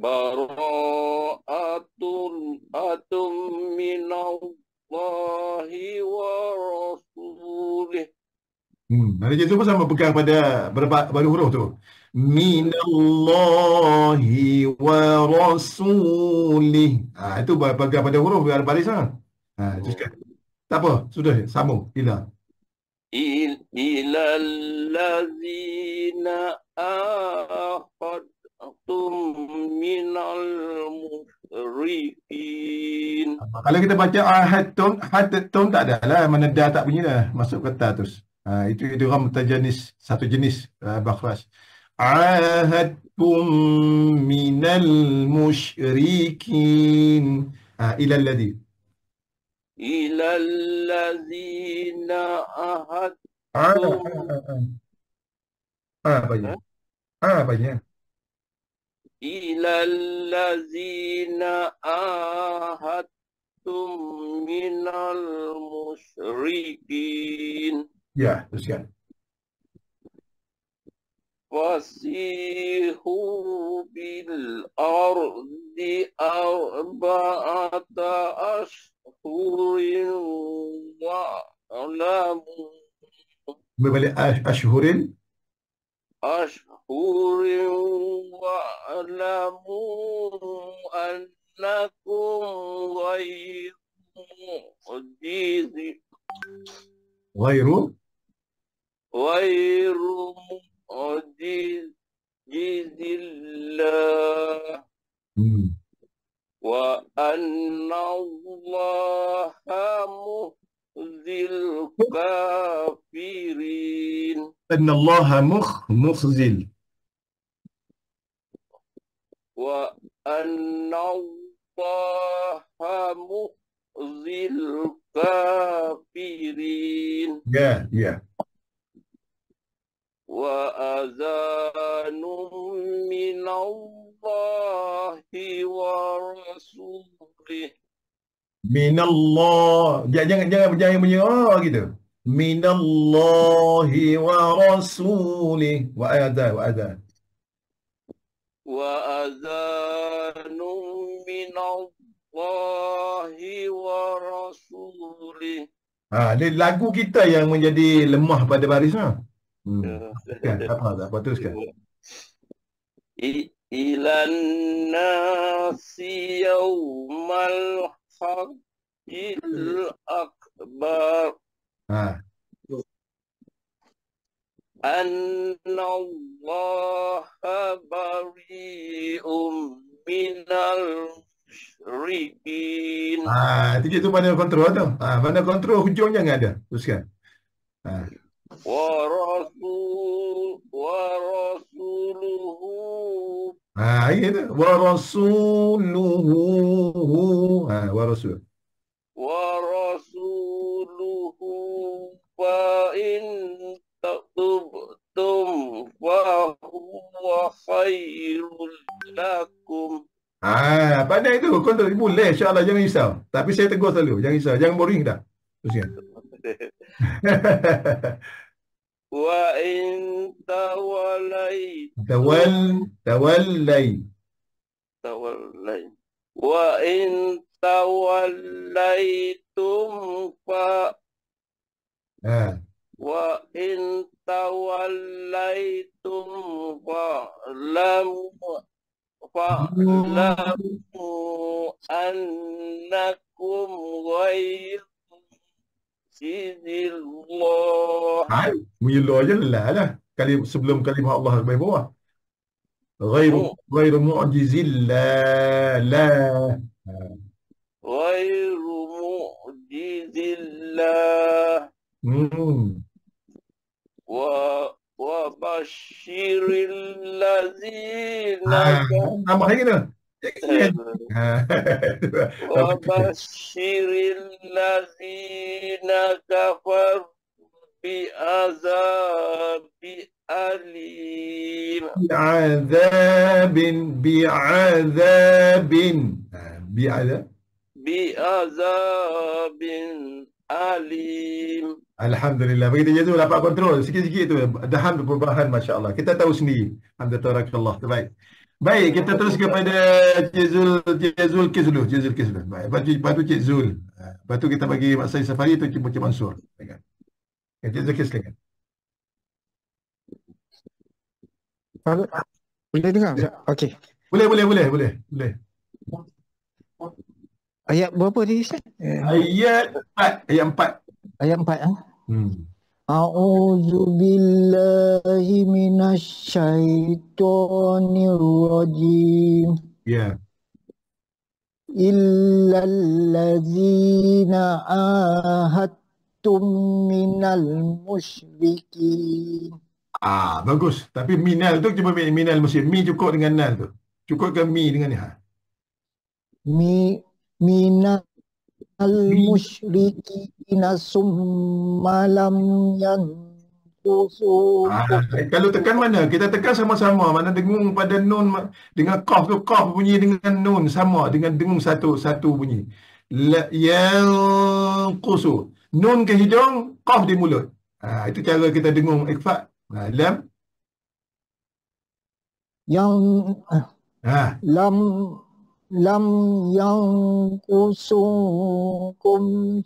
Speaker 3: Bara'atum minallahi wa rasulih.
Speaker 1: Nanti je tu pun sama pegang pada baru huruf tu. Minallahi wa rasulih. Itu pegang pada huruf biar baris lah. Teruskan. Tak apa, sudah sambung.
Speaker 3: Ilallazina ahadtum minal musyrikin.
Speaker 1: Kalau kita baca ahadtum tak ada lah, mana dah tak bunyi dah masuk kata terus. Itu idgham mutajanis, satu jenis makhraj. Ahadtum minal musyrikin. Ilalladzi.
Speaker 3: Ilallazina ahadtum.
Speaker 1: Banyak. Banyak.
Speaker 3: Ilallazina ahadtum minal musyrikin.
Speaker 1: Ya, teruskan.
Speaker 3: Fasihu bil ardi arba'ata ashhurin wa'lamu.
Speaker 1: Berbalik ashhurin.
Speaker 3: Ashhurin wa'lamu annakum ghairu mu'jizillah wa anna Allaha mukhzil kafirin.
Speaker 1: Anna Allaha mukhzil.
Speaker 3: Wa anna Allaha mukhzil kafirin.
Speaker 1: Ya.
Speaker 3: Wa azanum minallahi wa rasulih.
Speaker 1: Minallah. Jangan bunyi gitu. Minallahi wa rasulih. Wa azan.
Speaker 3: Wa azanum minallahi wa rasulih.
Speaker 1: Ini lagu kita yang menjadi lemah pada baris. Tak apa, teruskan.
Speaker 3: Ilan nasi yawmal haqqil akbar. Anna Allaha bari'um minal musyrikin.
Speaker 1: Itu mana kontrol tu. Mana kontrol hujung jangan ada. Teruskan.
Speaker 3: Wa rasuluhu.
Speaker 1: Itu. Wa rasuluhu. Wa rasul.
Speaker 3: Wa rasuluhu fa in tubtum fa huwa khairul lakum.
Speaker 1: Pandai itu. Kontrol boleh. InsyaAllah jangan risau. Tapi saya tegur selalu. Jangan risau. Jangan boring dah. Teruskan.
Speaker 3: Wa in tawallay. Wa in tawallaytum fa وإن توليتم فاعلموا أنكم غير معجز الله.
Speaker 1: Hai, mula je lah. Sebelum kalimah Allah lebih bawah. Ghairu mu'jizillah. La.
Speaker 3: غير معجز الله وبشر الذين
Speaker 1: Nama lagi tu.
Speaker 3: وبشر الذين كفروا بعذاب أليم.
Speaker 1: بعذاب
Speaker 3: alim.
Speaker 1: Alhamdulillah. Begitu je tu dapat kontrol sikit-sikit tu. Dahan perubahan masya-Allah. Kita tahu sendiri. Alhamdulillah. Baik. Baik, kita terus kepada Cik Zul Kis dulu. Baik, lepas tu Cik Zul. Lepas tu kita bagi Mak Syed Safari tu Cik Mansur. Baik. Cik Zul Kis silakan.
Speaker 8: Boleh dengar? Okey.
Speaker 1: Boleh.
Speaker 8: Ayat berapa tadi Ustaz?
Speaker 1: Ayat 4.
Speaker 8: Ayat 4 A'udzu billahi minasyaitonir rajim.
Speaker 1: Ya.
Speaker 8: Illal ladzina ahadtum minal musyrikin.
Speaker 1: Bagus. Tapi minal tu cuma minal mesti. Mi cukup dengan nal tu. Cukup ke mi dengan ni?
Speaker 8: Minal musyrikina summa lam yanqusu.
Speaker 1: Kalau tekan mana? Kita tekan sama-sama. Mana dengung pada nun dengan qaf tu, qaf bunyi dengan nun sama dengan dengung satu bunyi. Yanqusu. Nun ke hidung, qaf di mulut. Itu cara kita dengung ikhfa. Lam
Speaker 8: lam yanqusukum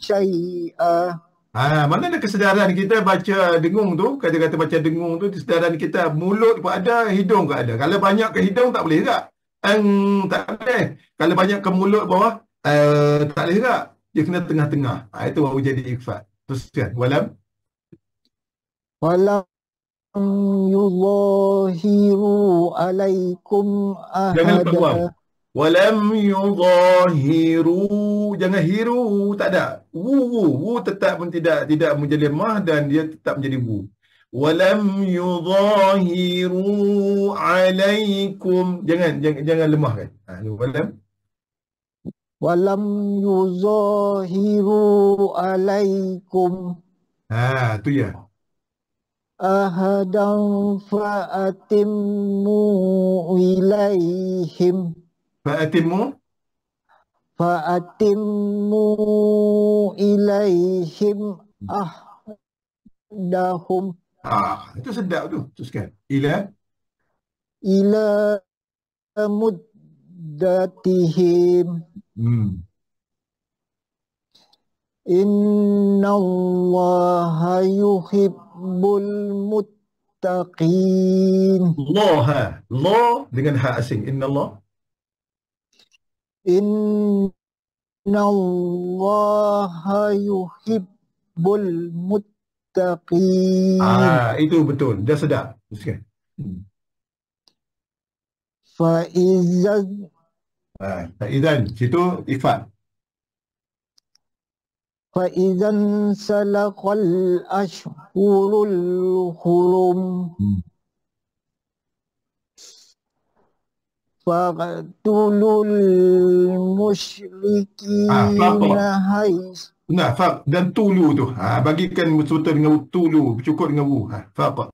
Speaker 8: syai'a.
Speaker 1: Mana ada kesedaran kita baca dengung tu, kata-kata baca dengung tu, kesedaran kita mulut pun ada, hidung pun ada. Kalau banyak ke hidung tak boleh tak? Tak boleh. Kalau banyak ke mulut bawah, tak boleh tak? Dia kena tengah-tengah. Itu baru jadi ikhfa. Teruskan. Walam
Speaker 8: yuzahiru alaikum ahada.
Speaker 1: Walam yuzahiru, jangan hiru, tak ada. Wu tetap pun tidak menjadi lemah dan dia tetap menjadi wu. Walam yuzahiru alaikum, jangan lemahkan.
Speaker 8: Walam yuzahiru alaikum.
Speaker 1: Tu ya.
Speaker 8: Ahadan fa'atimmu ilaihim. Fa'atimmu ilaihim ahdahum.
Speaker 1: Itu sedap tu. Teruskan. Ila
Speaker 8: muddatihim. Innallaha yuhibbul muttaqin.
Speaker 1: Allah dengan ha asing. Innallaha
Speaker 8: yuhibbul muttaqin.
Speaker 1: Itu betul. Dah sedap. Teruskan. Faizan. Situ ifat.
Speaker 8: Faizan salaqal ashhurul hurum. Faqtulul musyrikina hais.
Speaker 1: Nah, faq dan tulu tu. Bagikan betul dengan tulu, cukup dengan wu. Faq.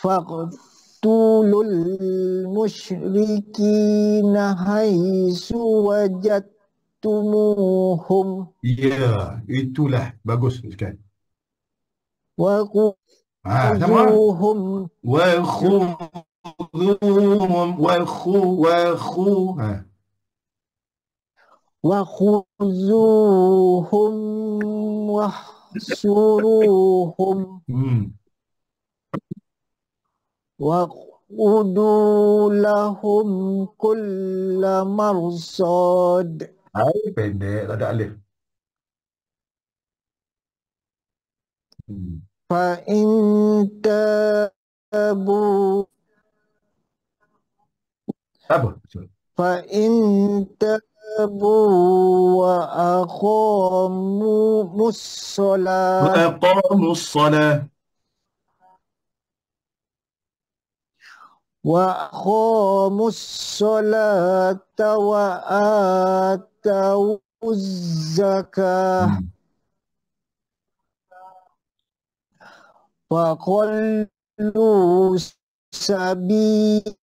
Speaker 1: Faqtulul
Speaker 8: musyrikina haisu wajadtumuhum.
Speaker 1: Ya, itulah bagus sekali.
Speaker 8: Wakhuzuhum. وخذوهم واحشروهم وقعدوا لهم كل مرصاد.
Speaker 1: Hai, pendek, tak ada alif.
Speaker 8: فإن تابوا
Speaker 1: Apa?
Speaker 8: فإن تابوا وأقاموا الصلاة
Speaker 1: وأقاموا الصلاة.
Speaker 8: وأقاموا الصلاة وآتوا الزكاة فخلوا سبيلهم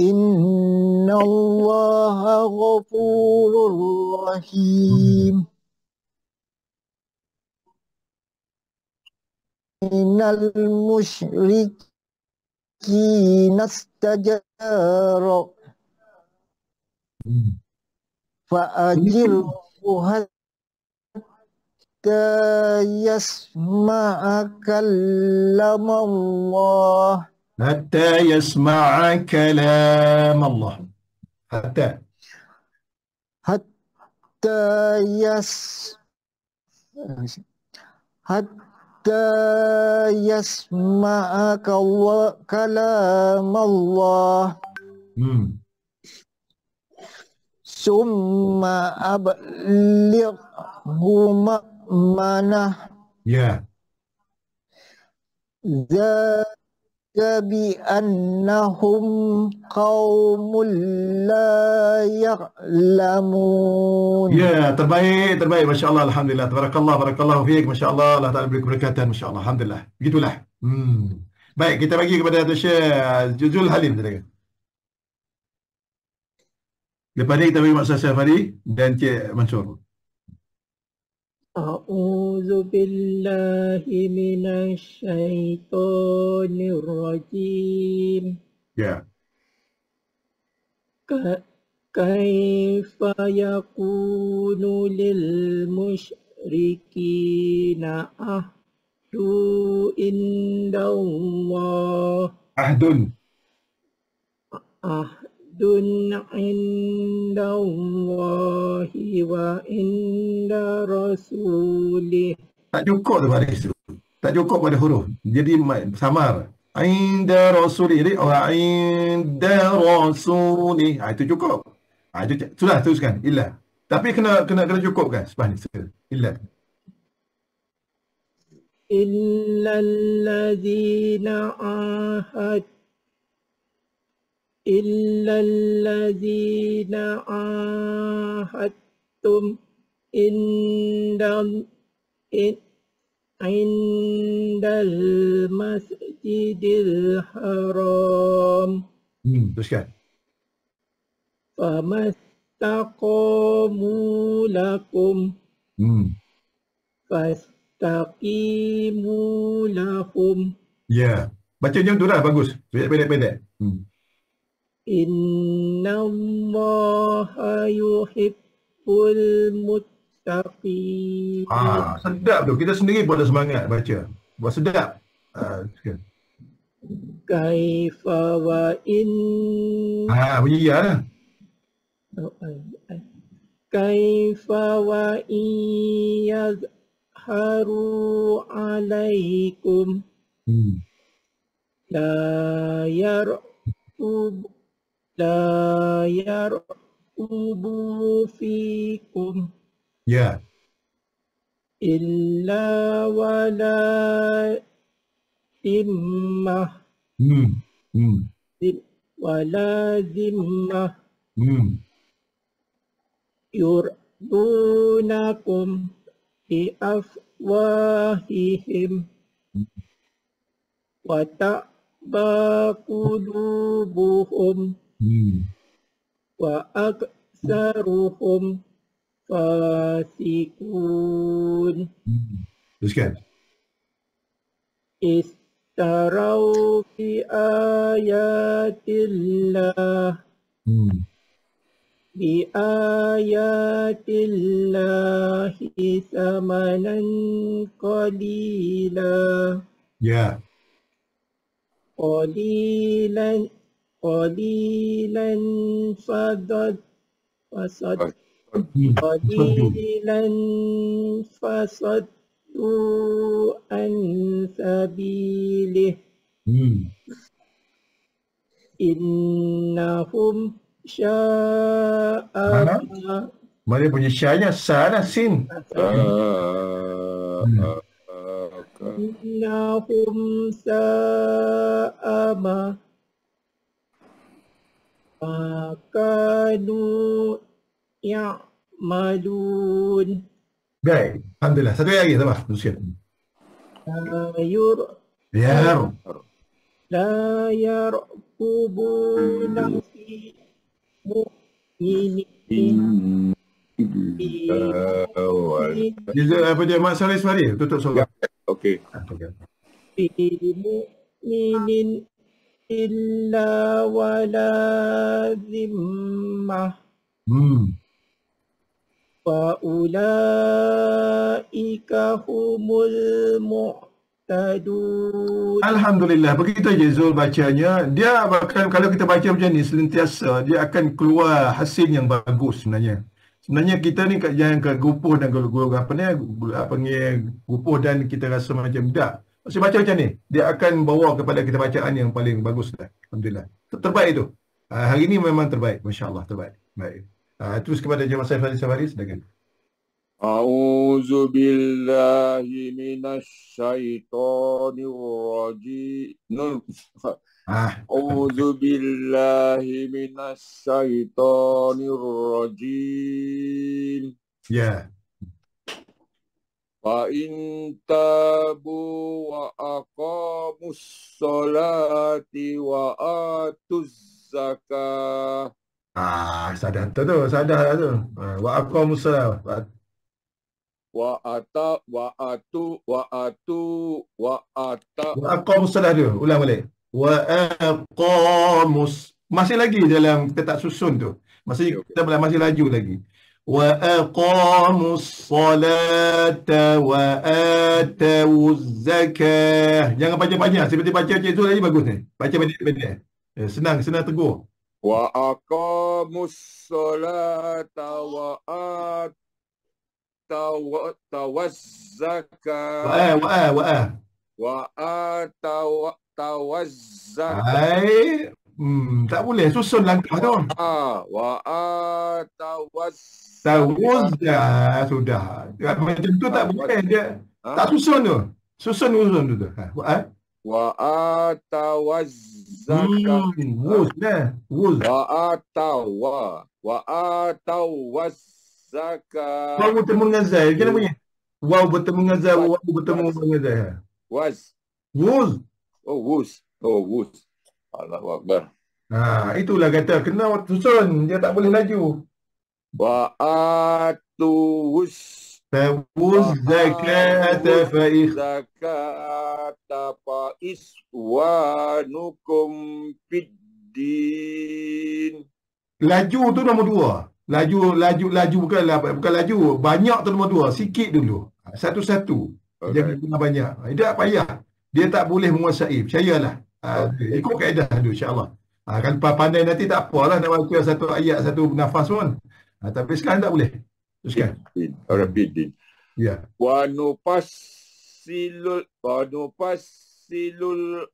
Speaker 8: إن الله غفور رحيم. من المشركين استجاروا فأجره حتى يسمع كلام الله.
Speaker 1: حتى يسمع كلام الله. حتى
Speaker 8: يسمع كلام الله ثم أبلغه مأمنه. ذلك بأنهم قوم لا يعلمون.
Speaker 1: terbaik, Masya Allah, Alhamdulillah. Barakallahu fiik, Masya Allah. Allah Ta'ala beri keberkatan, Masya Allah. Alhamdulillah. Begitulah. Baik, kita bagi kepada Syekh Juzul Halim. Lepas ni kita bagi Mak Syekh Fari dan Cik Mansur.
Speaker 9: A'udzu billahi minasyaitonir rajim. Kaifa yakunu lil musyrikina ahdu indallah. Ahdun indallahi wa inda rasulih.
Speaker 1: Tak cukup tu baris tu. Tak cukup pada huruf. Jadi samar. Inda rasulih. Jadi inda rasulih. Itu cukup. Itu sudah teruskan. Illa. Tapi kena cukupkan sebab ni. Illa.
Speaker 9: Illalladzina ahadtum indal masjidil haram.
Speaker 1: Teruskan.
Speaker 9: Famastaqamu lakum fastaqimu lahum.
Speaker 1: Baca macam tu lah, bagus. Pendek-pendek.
Speaker 9: Innallaha yuhibbul muttaqin.
Speaker 1: Sedap tu. Kita sendiri pun ada semangat baca. Buat sedap.
Speaker 9: Kaifa wa in.
Speaker 1: Bunyi ya lah.
Speaker 9: Kaifa wa in yazharu alaikum. La yarqubu fikum illa wala zimmah yurdunakum bi afwahihim wa ta'ba qulubuhum wa aktsaruhum fasikun.
Speaker 1: Teruskan.
Speaker 9: اشتروا بآيات الله بآيات الله ثمنا قليلا
Speaker 1: Ya.
Speaker 9: قليلا فصدوا قليلا فصدوا عن سبيله إنهم شاء
Speaker 1: Mana punya syahnya? Sana sin.
Speaker 9: إنهم ساء ما كانوا يعملون.
Speaker 1: Baik. Alhamdulillah. Satu ayat lagi. Tambah. Teruskan. Ya.
Speaker 9: لا يرقبون في مؤمن
Speaker 1: Apa dia Mak Saleh Suari? Tutup soalan.
Speaker 6: Okey.
Speaker 9: في مؤمن إلا ولا ذمة فأولئك هم المعتدون.
Speaker 1: Alhamdulillah. Begitu je Zul bacanya. Dia bahkan kalau kita baca macam ni sentiasa dia akan keluar hasil yang bagus sebenarnya. Sebenarnya kita ni jangan ke gupuh dan gupuh dan kita rasa macam tak. Mesti baca macam ni, dia akan bawa kepada kita bacaan yang paling bagus dah. Alhamdulillah. Terbaik itu. Hari ini memang terbaik. Masya-Allah terbaik. Baik. Terus kepada Jemaah Saif Ali Safari silakan.
Speaker 10: A'udzu billahi minasyaitonir rajim. A'udzu billahi minasyaitonir rajim.
Speaker 1: Ya.
Speaker 10: Fa in tabu wa aqamus sholati wa atuz zakah.
Speaker 1: Sadar tu, sadar tu. Wa aqamus salat. Wa aqamus salat tu. Ulang balik. Wa aqamus. Masih lagi dalam kita tak susun tu. Masih laju lagi. Wa aqamus salata wa atawuz zakah. Jangan baca banyak. Seperti baca Cik Zul lagi bagus ni. Baca pendek-pendek. Senang tegur.
Speaker 10: Wa aqamus salata wa atawuz zakah. Wa atawuz zakah.
Speaker 1: Tak boleh susun langkah tu.
Speaker 10: Wa atawuz
Speaker 1: sudah. Macam tu tak boleh dia. Tak susun tu. Susun tu.
Speaker 10: Wa atawuz zakah. Wa atawuz zakah.
Speaker 1: Waw bertemu dengan zai. Kenapa bunyi? Waw bertemu dengan zai. Waw bertemu dengan zai.
Speaker 10: Wuz. Allahu Akbar.
Speaker 1: Itulah kata kena susun. Dia tak boleh laju.
Speaker 10: Wa atawuz
Speaker 1: zakata
Speaker 10: fa iswanukum fiddin.
Speaker 1: Laju tu nombor 2. Laju bukan laju. Banyak tu nombor 2. Sikit dulu. Satu-satu. Jangan guna banyak. Dia tak payah. Dia tak boleh menguasai. Percayalah. Ikut kaedah dulu insya-Allah. Kalau pandai nanti tak apalah nak baca satu ayat satu nafas pun. Tapi sekarang tak boleh. Teruskan.
Speaker 10: Rabbidin.
Speaker 1: Ya.
Speaker 10: Wa nufassilul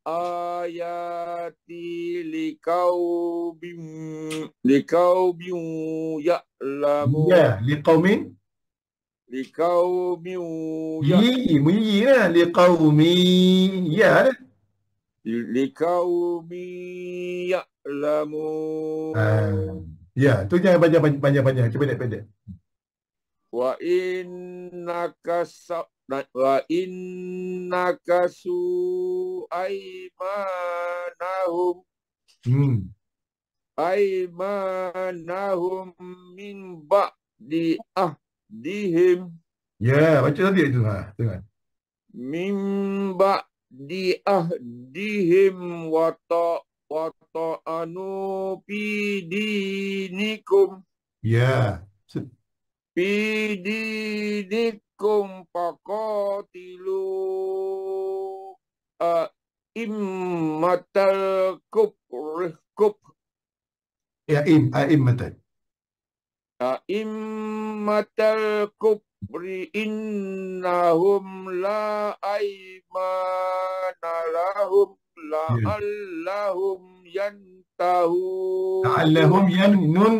Speaker 10: ayati liqaumin ya'lamun.
Speaker 1: Ya, liqaumin
Speaker 10: ya'lamun.
Speaker 1: Ya, tu jangan panjang-panjang, pendek-pendek.
Speaker 10: Wa innaka aimanahum min ba'di ahdihim.
Speaker 1: Ya, baca tadi itu. Tengok.
Speaker 10: Min ba'di ba'di ahdihim wa ta'anu fi dinikum
Speaker 1: Ya.
Speaker 10: fi dinikum faqatilu immatal kufr
Speaker 1: Ya, a'immatan.
Speaker 10: immatal kufri innahum la aymana lahum la'allahum yantahun.
Speaker 1: La'allahum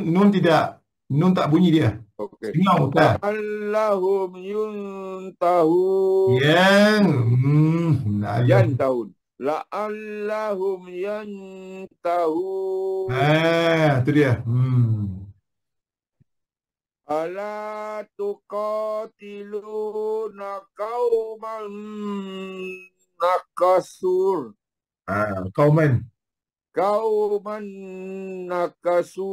Speaker 1: nun tidak. Nun tak bunyi dia.
Speaker 10: Okey.
Speaker 1: Singau tak?
Speaker 10: La'allahum yuntahun.
Speaker 1: La'allahum.
Speaker 10: Yantahun. La'allahum yantahun.
Speaker 1: Tu dia.
Speaker 10: Ala tuqatiluna qauman nakasur.
Speaker 1: Qauman
Speaker 10: nakasu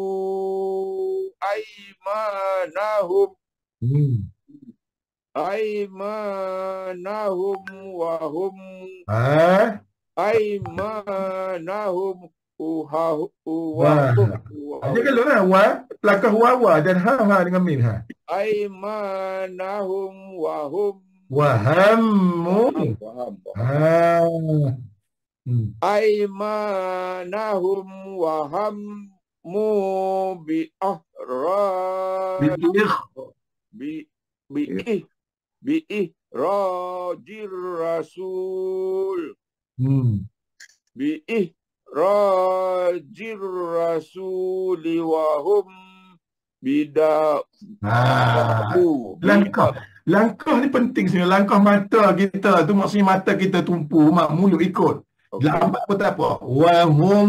Speaker 10: aimanahum wa hum aimanahum
Speaker 1: Dia kalau lah wa pelakah wa dan ha dengan min ha.
Speaker 10: aimanahum wa hum
Speaker 1: Wahammu.
Speaker 10: aimanahum wa hammu bi ihrajir rasul bi ihrajir rasuli wa hum
Speaker 1: Langkah ni penting sebenarnya. Langkah mata kita tu maksudnya mata kita tumpu, mulut ikut. Lambat pun tak apa. Wahum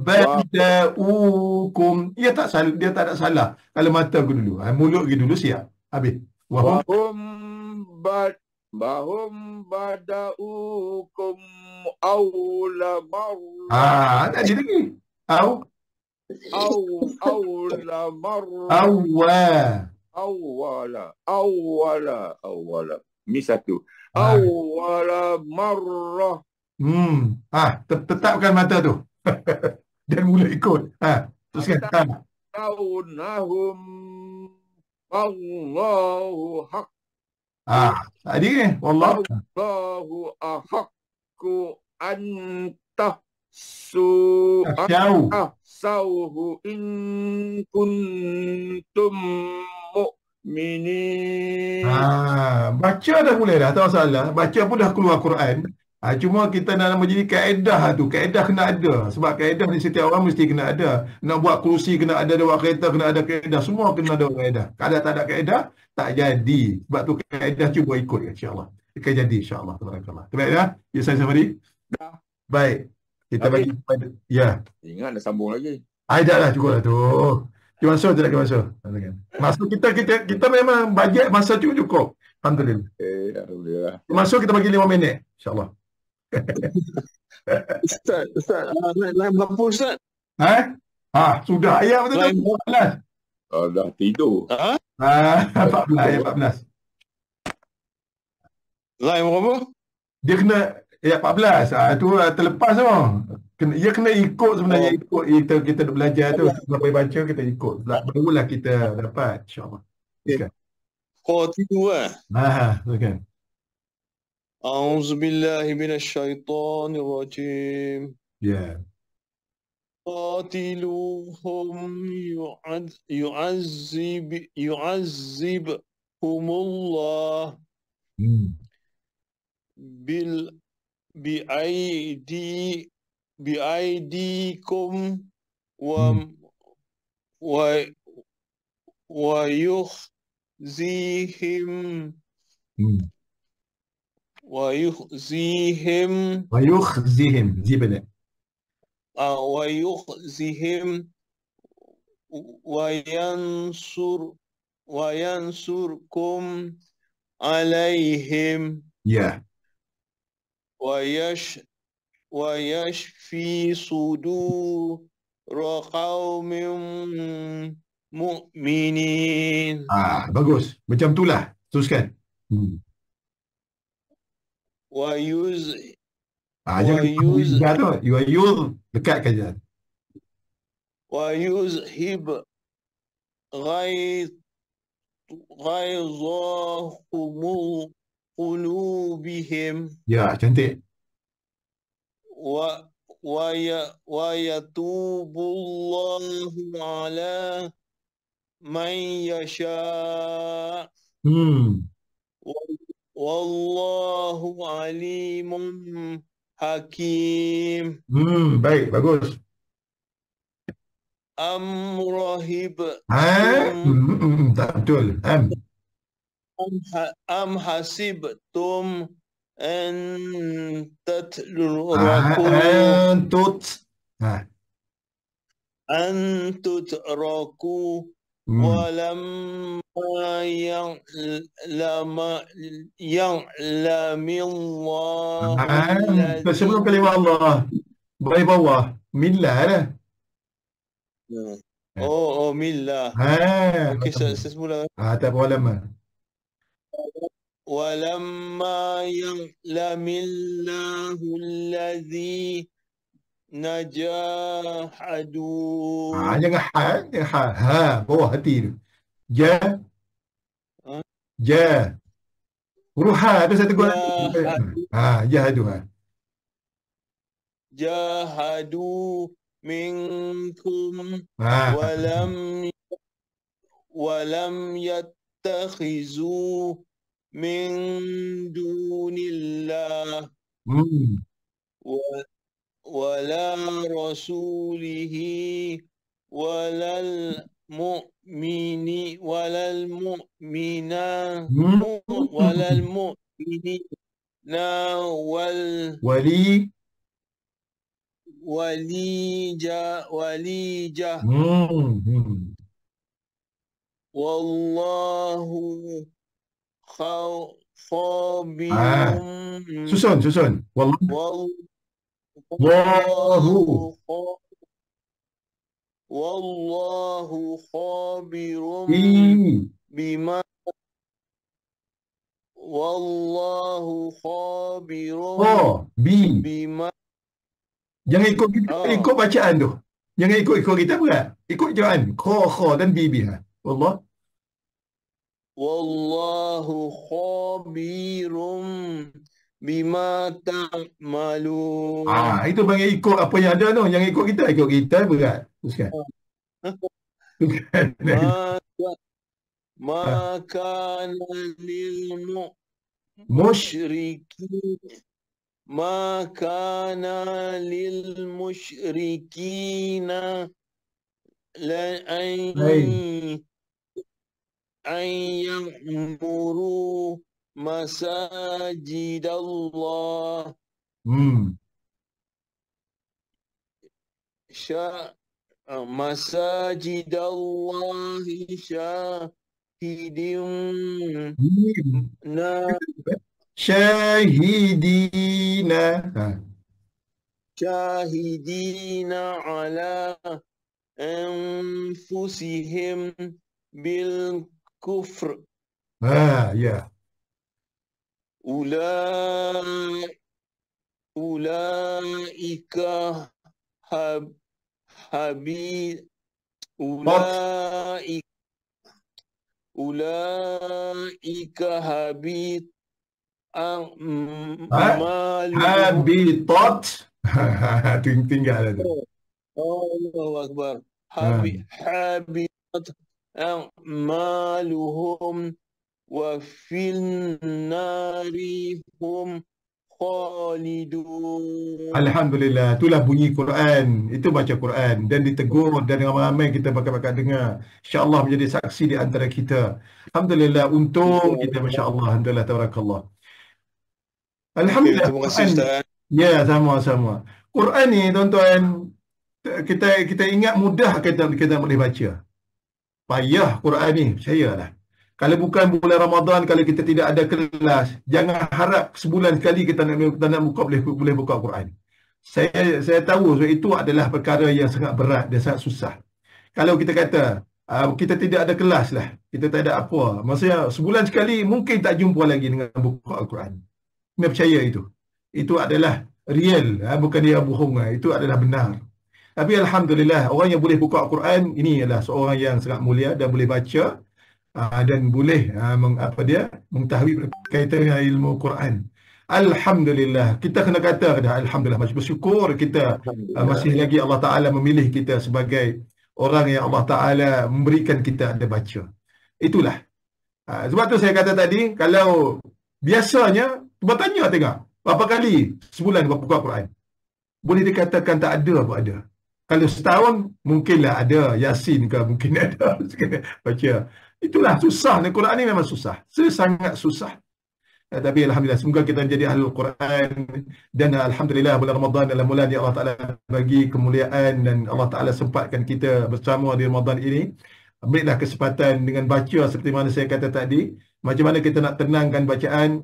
Speaker 1: bada'ukum. Dia tak ada salah. Kalau mata aku dulu, mulut aku dulu siap. Habis.
Speaker 10: Wahum bada'ukum awla marrah.
Speaker 1: Tadi lagi.
Speaker 10: Awla marrah. Awala. Ni satu. Awala marrah.
Speaker 1: Tetapkan mata tu. Dan mula ikut. Teruskan.
Speaker 10: Taunahum Allahu haq.
Speaker 1: Tadi ni. Wallahu
Speaker 10: ahaqqu antah sauhu in kuntum mu'minin.
Speaker 1: Baca dah mulai dah, tak masalah. Baca pun dah keluar Quran. Cuma kita nak menjadi kaedah tu. Kaedah kena ada. Sebab kaedah ni setiap orang mesti kena ada. Nak buat kerusi kena ada, buat kereta kena ada kaedah. Semua kena ada kaedah. Kalau tak ada kaedah, tak jadi. Sebab tu kaedah cuba ikut, insyaAllah. Akan jadi, insyaAllah. Terbaik dah? Ya, saya Safari?
Speaker 10: Dah.
Speaker 1: Baik. Kita bagi kepada, ya.
Speaker 10: Ingat dah sambung lagi.
Speaker 1: Dah lah, cukup lah tu. Masuk je lagi masuk. Masa kita memang bajet masa cukup. Alhamdulillah.
Speaker 10: Alhamdulillah.
Speaker 1: Masuk kita bagi 5 minit. InsyaAllah.
Speaker 11: Ustaz, lain berapa Ustaz?
Speaker 1: Sudah ayat betul tu. 14.
Speaker 10: Dah tidur.
Speaker 1: 14, ayat 14.
Speaker 11: Lain berapa?
Speaker 1: Dia kena ayat 14. Itu terlepas semua. Dia kena ikut sebenarnya. Kita belajar tu. Sampai baca kita ikut. Barulah kita dapat. InsyaAllah.
Speaker 11: Qatilu
Speaker 1: Silakan.
Speaker 11: A'udzubillahi minasyaitonir rajim.
Speaker 1: Ya.
Speaker 11: Qatiluhum yu'azzibhumullah bi'aidikum wa yukhzihim
Speaker 1: zibna
Speaker 11: ويخزهم وينصركم عليهم ويشفي صدور قوم مؤمنين.
Speaker 1: Bagus. Macam itulah. Teruskan. Jangan
Speaker 11: ويذ
Speaker 1: tu. Yu'ayud. Dekatkan je.
Speaker 11: ويذهب غيظ غيظهم قلوبهم
Speaker 1: Ya, cantik.
Speaker 11: ويتوب الله على من يشاء والله عليم حكيم.
Speaker 1: Baik, bagus.
Speaker 11: أم رهبتم
Speaker 1: Tak betul.
Speaker 11: أم حسبتم أن تتركوا أن تتركوا ولما يعلم الله
Speaker 1: Sebelum kalimah Allah, baik bawah. Millah dah.
Speaker 11: millah. Okey, saya semula.
Speaker 1: Tak apa lama.
Speaker 11: ولما يعلم الله الذين جاهدوا.
Speaker 1: Jangan bawah hati tu. Huruf tu saya tegur. Jahadu.
Speaker 11: Jahadu minkum walam yattakhizu min dunillah wala rasulihi walal mu'minina walijah wallahu khabirun.
Speaker 1: Susun.
Speaker 11: Wallahu khabirun bima bima.
Speaker 1: Jangan ikut bacaan tu. Jangan ikut kita berat. Ikut jalan kha dan bi.
Speaker 11: Wallahu khabirum bima ta'malun.
Speaker 1: Itu bagi ikut apa yang ada tu. Jangan ikut kita berat. Teruskan.
Speaker 11: Maka lil musyrikin Makana lil musyrikina an ya'muru masajidallah masajidallahi syahidina ala anfusihim bil kufr.
Speaker 1: Ya.
Speaker 11: Ulaika habit
Speaker 1: habitat. Tinggal tu.
Speaker 11: Allahu Akbar. Habitat a'maluhum wa fil nari hum khalidun.
Speaker 1: Alhamdulillah, itulah bunyi Quran. Itu baca Quran dan ditegur dan ramai-ramai kita bakal dengar. InsyaAllah menjadi saksi di antara kita. Alhamdulillah, untung kita, masya-Allah, alhamdulillah, tabarakallah. Alhamdulillah.
Speaker 11: Terima kasih Ustaz.
Speaker 1: Ya, sama-sama. Quran ni tuan-tuan, kita ingat mudah kita boleh baca. Payah Quran ni, percayalah. Kalau bukan bulan Ramadan, kalau kita tidak ada kelas, jangan harap sebulan sekali kita nak buka boleh buka Quran. Saya tahu itu adalah perkara yang sangat berat dan sangat susah. Kalau kita kata kita tidak ada kelas lah, kita tak ada apa, maksudnya sebulan sekali mungkin tak jumpa lagi dengan buka Al-Quran. Kena percaya itu. Itu adalah real, bukan dia bohong. Itu adalah benar. Tapi alhamdulillah, orang yang boleh buka Al-Quran ini ialah seorang yang sangat mulia dan boleh baca dan boleh mengetahui berkaitan dengan ilmu Quran. Alhamdulillah, kita kena kata dah alhamdulillah, bersyukur kita masih lagi Allah Taala memilih kita sebagai orang yang Allah Taala memberikan kita ada baca. Itulah. Sebab tu saya kata tadi, kalau biasanya cuba tanya tengok berapa kali sebulan buka Quran. Boleh dikatakan tak ada pun ada. Kalau setahun mungkinlah ada Yasin ke, mungkin ada baca. Itulah susah. Al-Quran ni memang susah. Sangat susah. Tapi alhamdulillah, semoga kita menjadi ahli Al-Quran, dan alhamdulillah bulan Ramadan adalah bulan yang Allah Taala bagi kemuliaan, dan Allah Taala sempatkan kita bersama di Ramadan ini. Ambillah kesempatan dengan baca seperti mana saya kata tadi. Macam mana kita nak tenangkan bacaan?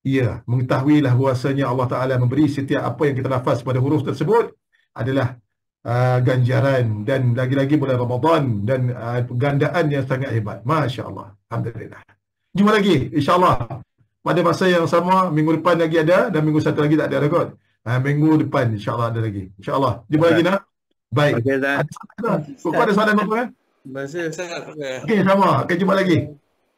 Speaker 1: Ya, mengetahuilah bahwasanya Allah Taala memberi setiap apa yang kita lafaz pada huruf tersebut adalah ganjaran, dan lagi-lagi bulan Ramadan, dan gandaan yang sangat hebat. Masya Allah. Alhamdulillah. Jumpa lagi insya-Allah pada masa yang sama. Minggu depan lagi ada, dan minggu satu lagi tak ada kot. Minggu depan insya-Allah ada lagi. Insya-Allah. Jumpa lagi nak. Baik. Kau ada soalan apa?
Speaker 11: Masih Ustaz.
Speaker 1: Okey, sama. Akan jumpa lagi.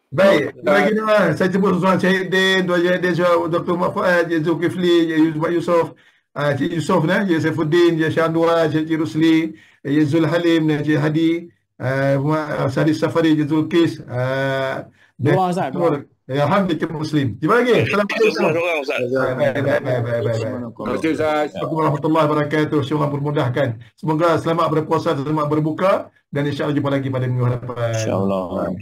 Speaker 1: Baik. Lagi nama saya sebut Tuan Syahidin, Tuan Syahidin, Dr. Mak Fuad, Cik Zulkifli, Cik Yusof, Cik Yusof, Cik Saifuddin, Cik Syandura, Cik Rusli, Cik Zul Halim, Cik Hadi, Sadis Safari, Cik Zulkis,
Speaker 2: Doa Ustaz.
Speaker 1: Alhamdulillah kita Muslim. Jumpa lagi. Assalamualaikum.
Speaker 3: Ustaz.
Speaker 1: Baik.
Speaker 10: Terima kasih Ustaz.
Speaker 1: Assalamualaikum warahmatullahi wabarakatuh. Semoga memudahkan. Semoga selamat berpuasa, selamat berbuka, dan insya-Allah jumpa lagi pada minggu hadapan.
Speaker 2: InsyaAllah.